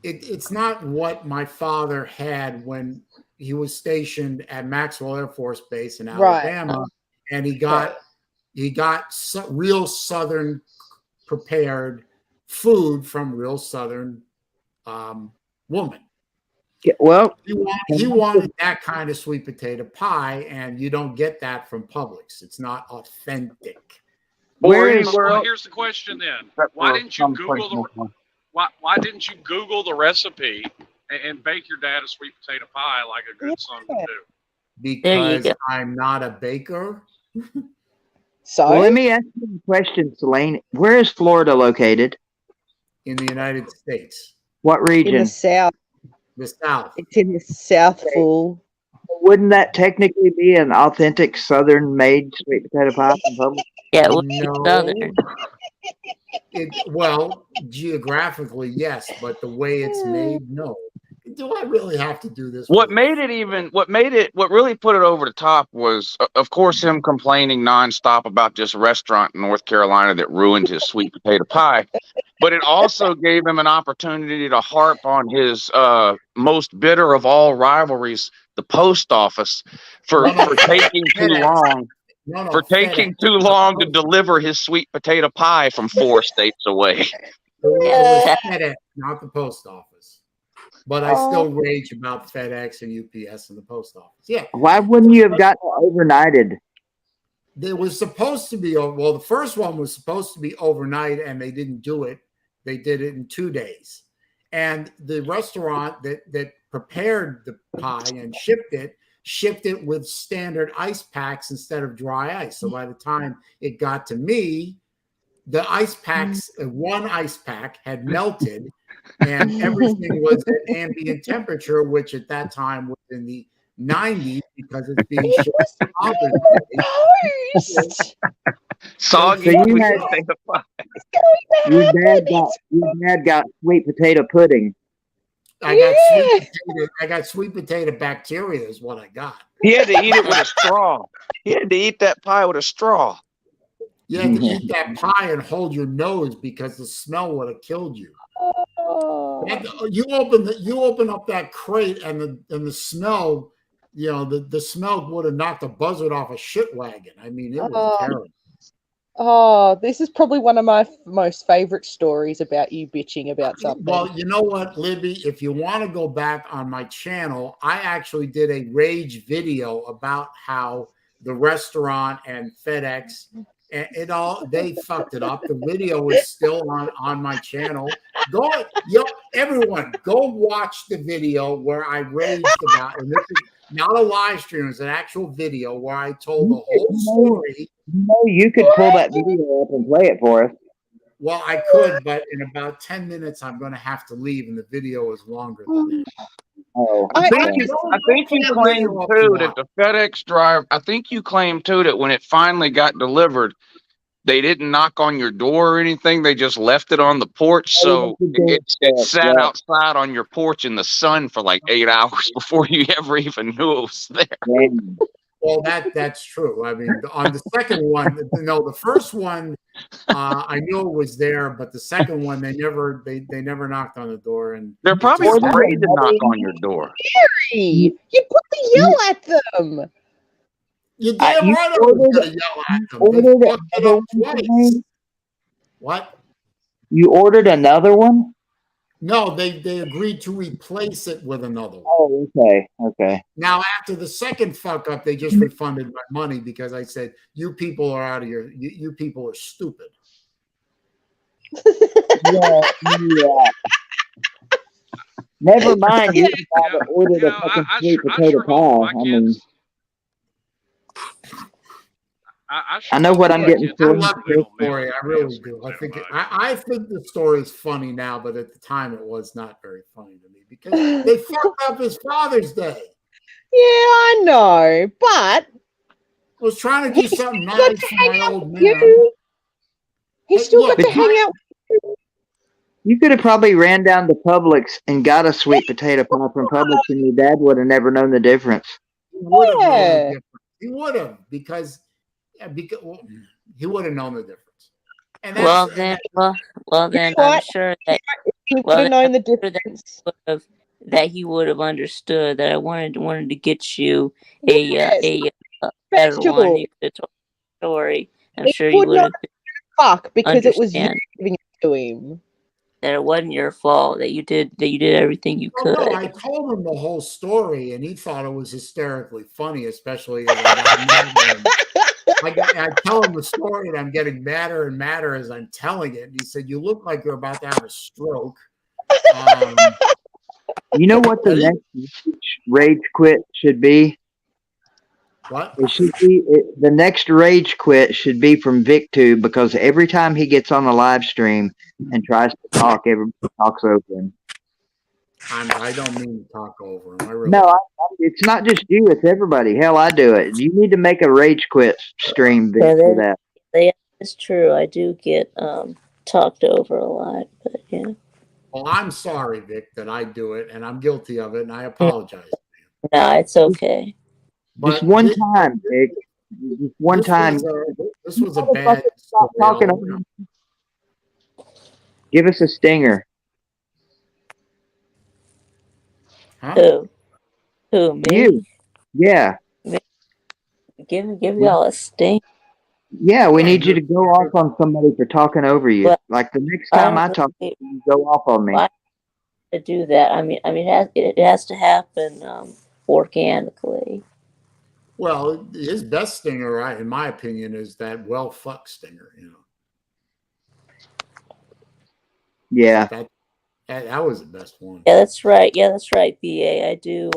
It's not what my father had when he was stationed at Maxwell Air Force Base in Alabama, and he got real Southern prepared food from real Southern woman. Yeah, well, He wanted that kind of sweet potato pie, and you don't get that from Publix. It's not authentic. Here's the question then: why didn't you Google the why didn't you Google the recipe and bake your dad a sweet potato pie like a good son would do? Because I'm not a baker. So well, let me ask you a question, Saleen. Where is Florida located? In the United States. What region? in the South. The South. It's in the South, fool. Wouldn't that technically be an authentic Southern-made sweet potato pie from Publix? Yeah, it would be No. Southern. Well, geographically, yes, but the way it's made, no. Do I really have to do this? What really put it over the top was, of course, him complaining nonstop about this restaurant in North Carolina that ruined his sweet potato pie. But it also gave him an opportunity to harp on his most bitter of all rivalries, the post office, for taking too long. Taking too long to deliver his sweet potato pie from 4 states away. It was FedEx, not the post office. But I still rage about FedEx and UPS and the post office. Yeah. Why wouldn't you have gotten overnighted? They was supposed to be, well, the first one was supposed to be overnight, and they didn't do it. They did it in 2 days. And the restaurant that prepared the pie and shipped it with standard ice packs instead of dry ice. So by the time it got to me, the ice packs, one ice pack had melted, and everything was at ambient temperature, which at that time was in the 90s because it's being shipped to Father's Day. Soggy. Your dad got sweet potato pudding. I got sweet potato bacteria is what I got. He had to eat it with a straw. He had to eat that pie with a straw. You had to eat that pie and hold your nose because the smell would have killed you. You open up that crate and the smell, the smell would have knocked a buzzard off a shit wagon. I mean, it was terrible. Oh, this is probably one of my most favorite stories about you bitching about something. Well, you know what, Libby? If you want to go back on my channel, I actually did a rage video about how the restaurant and FedEx and they fucked it up. The video is still on my channel. Everyone, go watch the video where I raged about, and this is not a live stream, it's an actual video where I told the whole story. You could pull that video up and play it for us. Well, I could, but in about 10 minutes, I'm going to have to leave, and the video is longer than that. Oh, I think you claimed too that the FedEx driver. I think you claimed too that when it finally got delivered, they didn't knock on your door or anything. They just left it on the porch, so it sat outside on your porch in the sun for like 8 hours before you ever even knew it was there. Well, that's true. I mean, on the second one, the first one, I knew it was there, but the second one, they never knocked on the door, and they're probably afraid to knock on your door. Gary, you put the yell at them. You damn right I was going to yell at them. They fucked it up twice. What? You ordered another one? No, they agreed to replace it with another one. Oh, okay. Now, after the second fuck up, they just refunded my money because I said, you people are out of your, you people are stupid. Yeah. Never mind, you ordered a fucking sweet potato pie. I mean, I know what I'm getting to. I love this story. I really do. I think the story is funny now, but at the time it was not very funny to me because they fucked up his Father's Day. Yeah, I know, but I was trying to do something nice for my old man. He still got to hang out. You could have probably ran down to Publix and got a sweet potato pie from Publix, and your dad would have never known the difference. He would have because he would have known the difference. And then I'm sure that he would have known the difference. That he would have understood that I wanted to get you a better one. You could have told the story. I'm sure you would have. Fuck, because it was you giving it to him. that it wasn't your fault, that you did everything you could. No, I told him the whole story, and he thought it was hysterically funny, especially as I got madder. I tell him the story, and I'm getting madder and madder as I'm telling it. And he said, "You look like you're about to have a stroke." You know what the next rage quit should be? What? It should be the next rage quit should be from VicTube, because every time he gets on a live stream and tries to talk, everybody talks over him. I don't mean to talk over him. Really no, it's not just you; it's everybody. Hell, I do it. You need to make a rage quit stream for that. Yeah, it's true. I do get talked over a lot, but yeah. Well, I'm sorry, Vic, that I do it, and I'm guilty of it, and I apologize. No, it's okay. But just one time, Vic. Just one time. This was a bad stop talking over him. Give us a stinger. Huh? Who? Me? You. Yeah. Give y'all a sting. Yeah, we need you to go off on somebody for talking over you. Well, like the next time I talk, you go off on me. To do that, I mean, it has to happen organically. Well, his best stinger, in my opinion, is that well fuck stinger. You know. Yeah. That was the best one. Yeah, that's right. BA, I do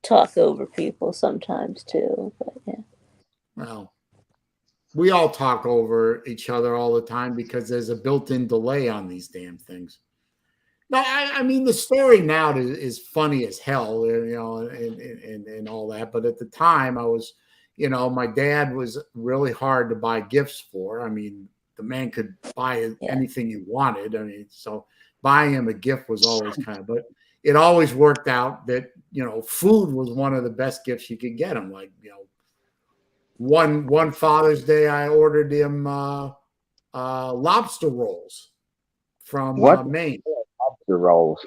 talk over people sometimes too. But yeah. Well, we all talk over each other all the time because there's a built-in delay on these damn things. No, I mean the story now is funny as hell, you know, and all that. But at the time, I was, you know, my dad was really hard to buy gifts for. I mean, the man could buy anything you wanted. I mean, so buying him a gift was always kind of, but it always worked out that, you know, food was one of the best gifts you could get him. Like, you know, one Father's Day, I ordered him lobster rolls from Maine. Lobster rolls.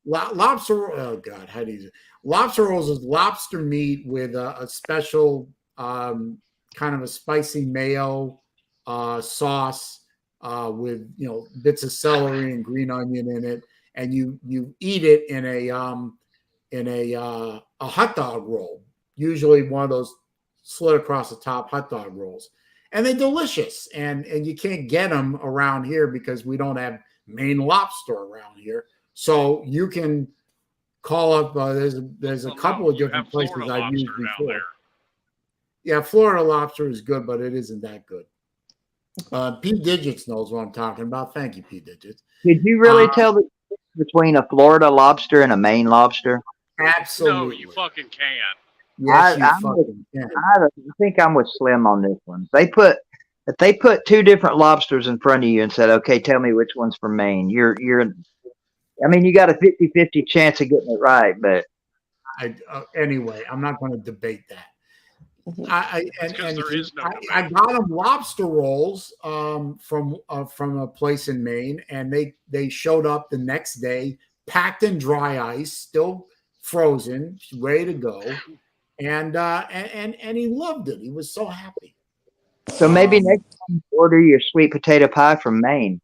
Lobster. Oh God, how do you? Lobster rolls is lobster meat with a special kind of a spicy mayo sauce with, you know, bits of celery and green onion in it, and you eat it in a hot dog roll, usually one of those slit across the top hot dog rolls, and they're delicious. And you can't get them around here because we don't have Maine lobster around here. So you can call up. There's a couple of different places I've used before. Yeah, Florida lobster is good, but it isn't that good. P Digits knows what I'm talking about. Thank you, P Digits. Did you really tell the difference between a Florida lobster and a Maine lobster? Absolutely. No, you fucking can't. Yes, you fucking can. I think I'm with Slim on this one. If they put two different lobsters in front of you and said, "Okay, tell me which one's from Maine," I mean, you got a 50-50 chance of getting it right, but anyway, I'm not going to debate that. I got them lobster rolls from a place in Maine, and they showed up the next day, packed in dry ice, still frozen, ready to go, and he loved it. He was so happy. So maybe next time order your sweet potato pie from Maine.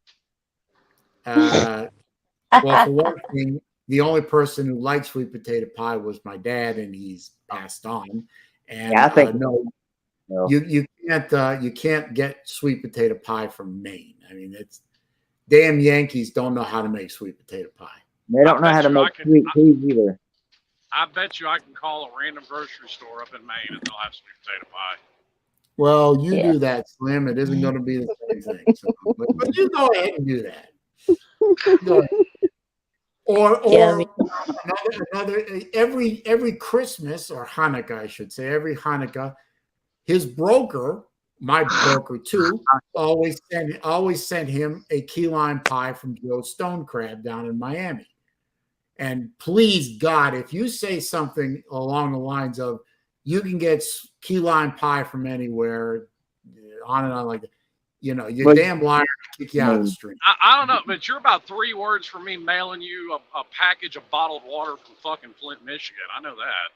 Well, for one thing, the only person who liked sweet potato pie was my dad, and he's passed on. And yeah, I think no. You can't get sweet potato pie from Maine. I mean, it's damn Yankees don't know how to make sweet potato pie. They don't know how to make sweet peas either. I bet you I can call a random grocery store up in Maine and they'll have sweet potato pie. Well, you do that, Slim. It isn't going to be the same thing. So, but you go ahead and do that. Go ahead. Or another every Christmas or Hanukkah, I should say, every Hanukkah, his broker, my broker too, always sent him a key lime pie from Joe Stone Crab down in Miami. And please God, if you say something along the lines of you can get key lime pie from anywhere, on and on like that, you know, you're damn liar to kick you out of the street. I don't know, but you're about 3 words from me mailing you a package of bottled water from fucking Flint, Michigan. I know that.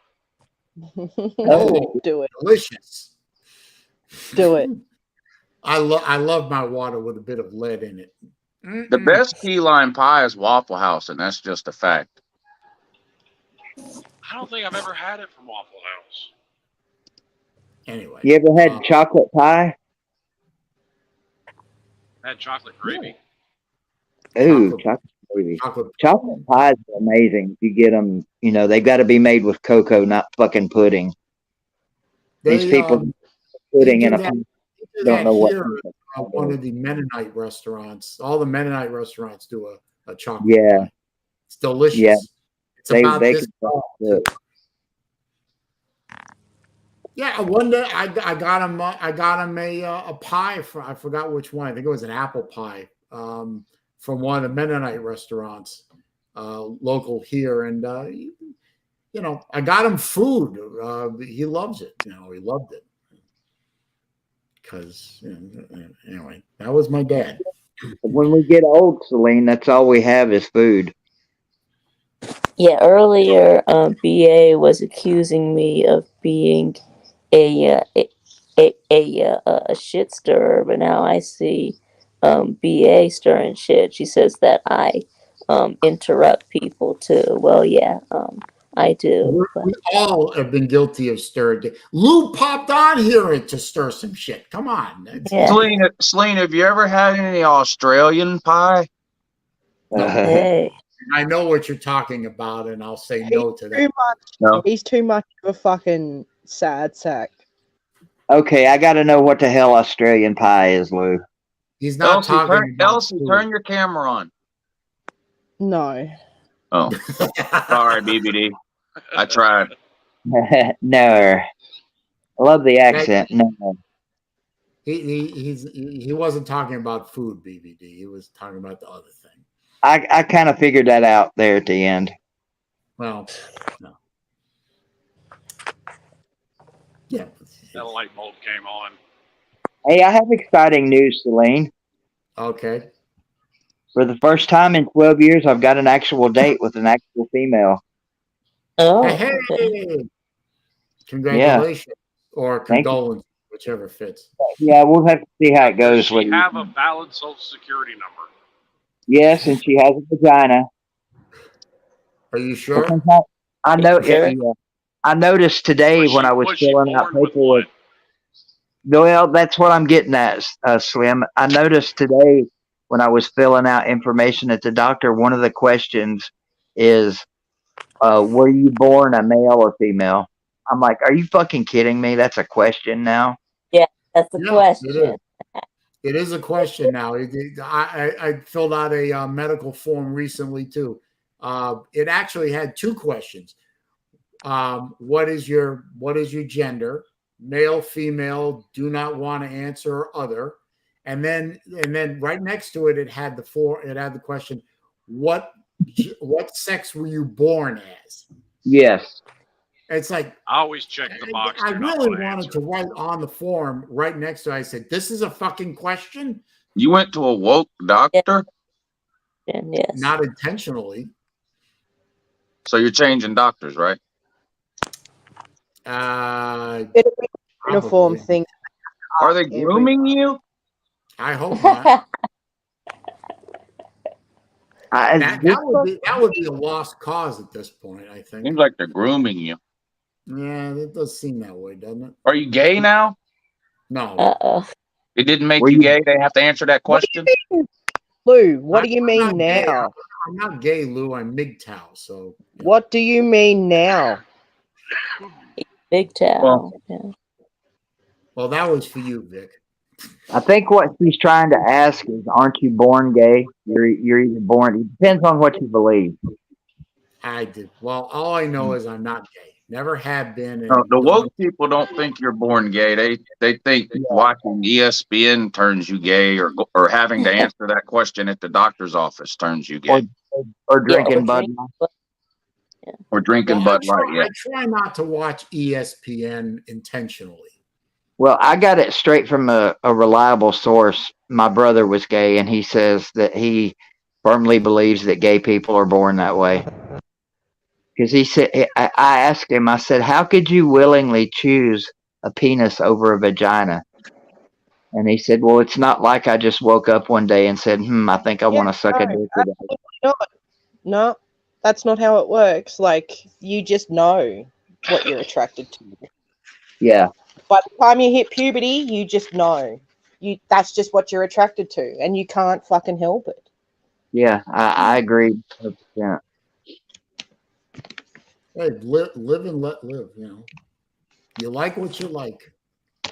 Oh, do it. Delicious. Do it. I love my water with a bit of lead in it. The best key lime pie is Waffle House, and that's just a fact. I don't think I've ever had it from Waffle House. Anyway. You ever had chocolate pie? Had chocolate gravy. Ooh, chocolate gravy. Chocolate pies are amazing. If you get them, you know, they've got to be made with cocoa, not fucking pudding. These people pudding in a pie don't know what. One of the Mennonite restaurants. All the Mennonite restaurants do a chocolate pie. It's delicious. Yeah. It's about this. Yeah, one day I got him a pie for, I forgot which one. I think it was an apple pie from one of the Mennonite restaurants local here, and you know, I got him food. He loves it. You know, he loved it because, you know, anyway, that was my dad. When we get old, Saleen, that's all we have is food. Yeah, earlier, BA was accusing me of being a shit stirrer, but now I see BA stirring shit. She says that I interrupt people too. Well, yeah, I do. We all have been guilty of stirring. Lou popped on here to stir some shit. Come on. Yeah. Saleen, have you ever had any Australian pie? No. Hey. I know what you're talking about, and I'll say no to that. No. He's too much of a fucking sad sack. Okay, I got to know what the hell Australian pie is, Lou. He's not talking about Elsie, turn your camera on. No. Oh. Sorry, BBD. I tried. No. I love the accent. No. He wasn't talking about food, BBD. He was talking about the other thing. I kind of figured that out there at the end. Well, no. Yeah. That light bulb came on. Hey, I have exciting news, Saleen. Okay. For the first time in 12 years, I've got an actual date with an actual female. Oh. Hey. Congratulations. Yeah. Or condolences, whichever fits. Yeah, we'll have to see how it goes. Does she have a valid Social Security number? Yes, and she has a vagina. Are you sure? I know. Yeah. I noticed today when I was filling out paperwork. Well, that's what I'm getting at, Slim. I noticed today when I was filling out information at the doctor, one of the questions is, were you born a male or female? I'm like, are you fucking kidding me? That's a question now? Yeah, that's a question. It is a question now. I filled out a medical form recently too. It actually had two questions. What is your gender? Male, female, do not want to answer, or other. And then right next to it, it had the question, what sex were you born as? Yes. It's like, I always check the box. I really wanted to write on the form right next to it. I said, this is a fucking question. You went to a woke doctor? Yes. Not intentionally. So you're changing doctors, right? Uniform thing. Are they grooming you? I hope not. that would be a lost cause at this point, I think. Seems like they're grooming you. Yeah, it does seem that way, doesn't it? Are you gay now? No. Uh-oh. It didn't make you gay? They have to answer that question? Lou, what do you mean now? I'm not gay, Lou. I'm MGTOW, so. What do you mean now? MGTOW. Well, that was for you, Vic. I think what she's trying to ask is, aren't you born gay? You're either born. It depends on what you believe. I did. Well, all I know is I'm not gay. Never have been. No, the woke people don't think you're born gay. They think watching ESPN turns you gay, or having to answer that question at the doctor's office turns you gay. Or drinking Bud Light. Or drinking Bud Light. Yeah. I try not to watch ESPN intentionally. Well, I got it straight from a reliable source. My brother was gay, and he says that he firmly believes that gay people are born that way. Because he said, I asked him, I said, how could you willingly choose a penis over a vagina? And he said, well, it's not like I just woke up one day and said, I think I want to suck a dick today. Absolutely not. No, that's not how it works. Like, you just know what you're attracted to. Yeah. By the time you hit puberty, you just know. That's just what you're attracted to, and you can't fucking help it. Yeah, I agree 100%. Hey, live and let live. You know, you like what you like.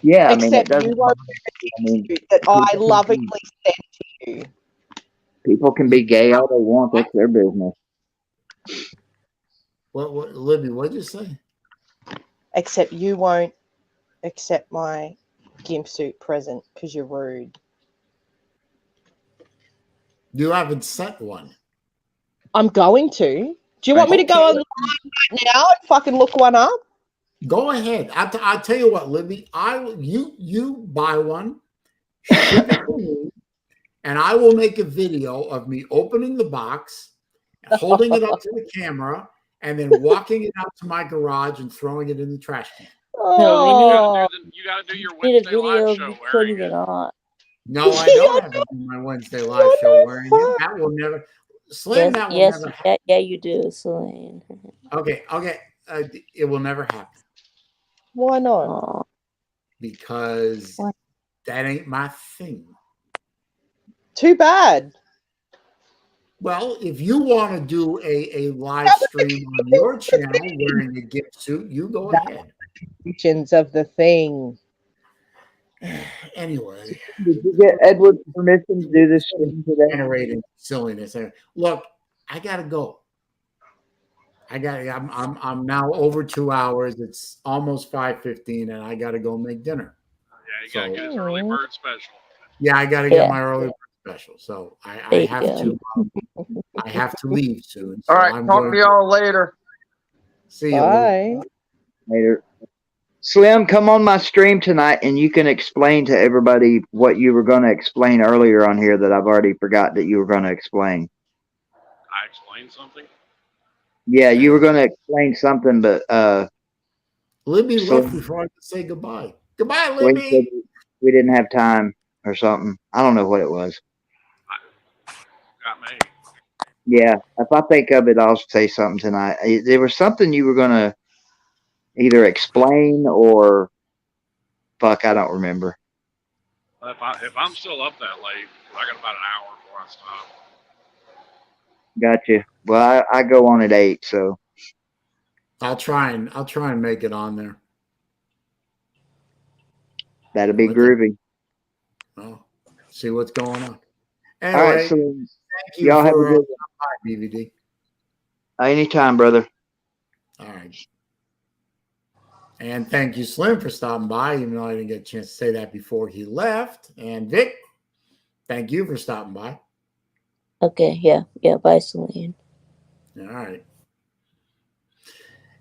Yeah, I mean, it Except doesn't. you won't I mean, that I people can lovingly be- send to you. people can be gay all they want. That's their business. What, Libby? What'd you say? Except you won't accept my gimp suit present because you're rude. You haven't sent one. I'm going to. Do you want me to go online right now and fucking look one up? Go ahead. I'll tell you what, Libby. You buy one, ship it to me, and I will make a video of me opening the box, holding it up to the camera, and then walking it out to my garage and throwing it in the trash can. No, You got to do your we need a Wednesday live video show of you wearing putting it. it on. No, I don't have to do my Wednesday live show wearing it. That will never. Slim, that will never happen. Yeah, you do, Saleen. Okay. It will never happen Why not? Aw. because What? that ain't my thing. Too bad. Well, if you want to do a live stream on your channel wearing a gift suit, you go ahead. Conditions of the thing. Anyway, Did you get Edward's permission to do this stream today? generating silliness. Look, I gotta go. I'm now over 2 hours. It's almost 5:15, and I gotta go make dinner. Yeah, you got to get his early bird special. Yeah, I gotta get my early bird special. So I have to. I have to leave soon. So All right, I'm talk going to y'all later. see you Bye. Later. Slim, come on my stream tonight and you can explain to everybody what you were going to explain earlier on here that I've already forgot that you were going to explain. I explained something. Yeah, you were going to explain something, but Libby so left before I could say goodbye. Goodbye, Libby. we didn't have time or something. I don't know what it was. Got me. Yeah, if I think of it, I'll say something tonight. There was something you were going to either explain or fuck, I don't remember. If I'm still up that late, I got about an hour before I stop. Gotcha. Well, I go on at 8, so I'll try and make it on there. that'll be groovy. Oh, see what's going on. Anyway, all right, so thank you y'all for have a good DVD. Anytime, brother. All right. And thank you, Slim, for stopping by, even though I didn't get a chance to say that before he left. And Vic, thank you for stopping by. Okay, yeah. Bye, Saleen. All right.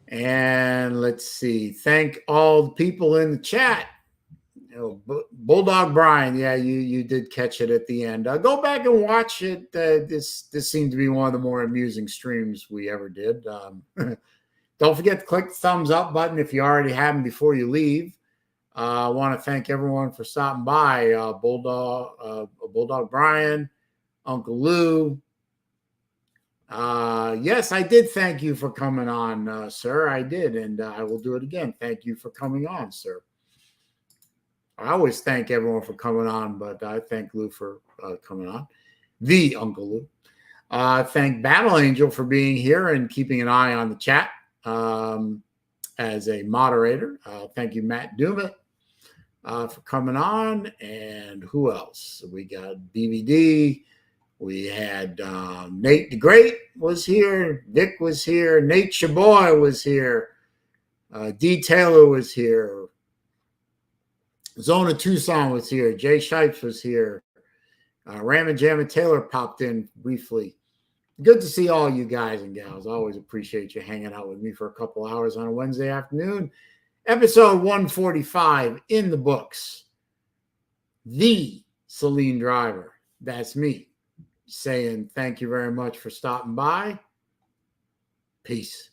And let's see. Thank all the people in the chat. Bulldog Brian, yeah, you did catch it at the end. Go back and watch it. This seemed to be one of the more amusing streams we ever did. Don't forget to click the thumbs up button if you already haven't before you leave. I want to thank everyone for stopping by. Bulldog Brian, Uncle Lou. Yes, I did thank you for coming on, sir. I did, and I will do it again. Thank you for coming on, sir. I always thank everyone for coming on, but I thank Lou for coming on. The Uncle Lou. Thank Battle Angel for being here and keeping an eye on the chat as a moderator. Thank you, Matt Dumit, for coming on. And who else? We got BBD. We had Nate the Great was here. Vic was here. Nate Chaboy was here. D. Taylor was here. Zona Tucson was here. Jay Shipes was here. Ram and Jamma Taylor popped in briefly. Good to see all you guys and gals. I always appreciate you hanging out with me for a couple hours on a Wednesday afternoon. Episode 145 in the books. The SaleenDriver. That's me saying thank you very much for stopping by. Peace.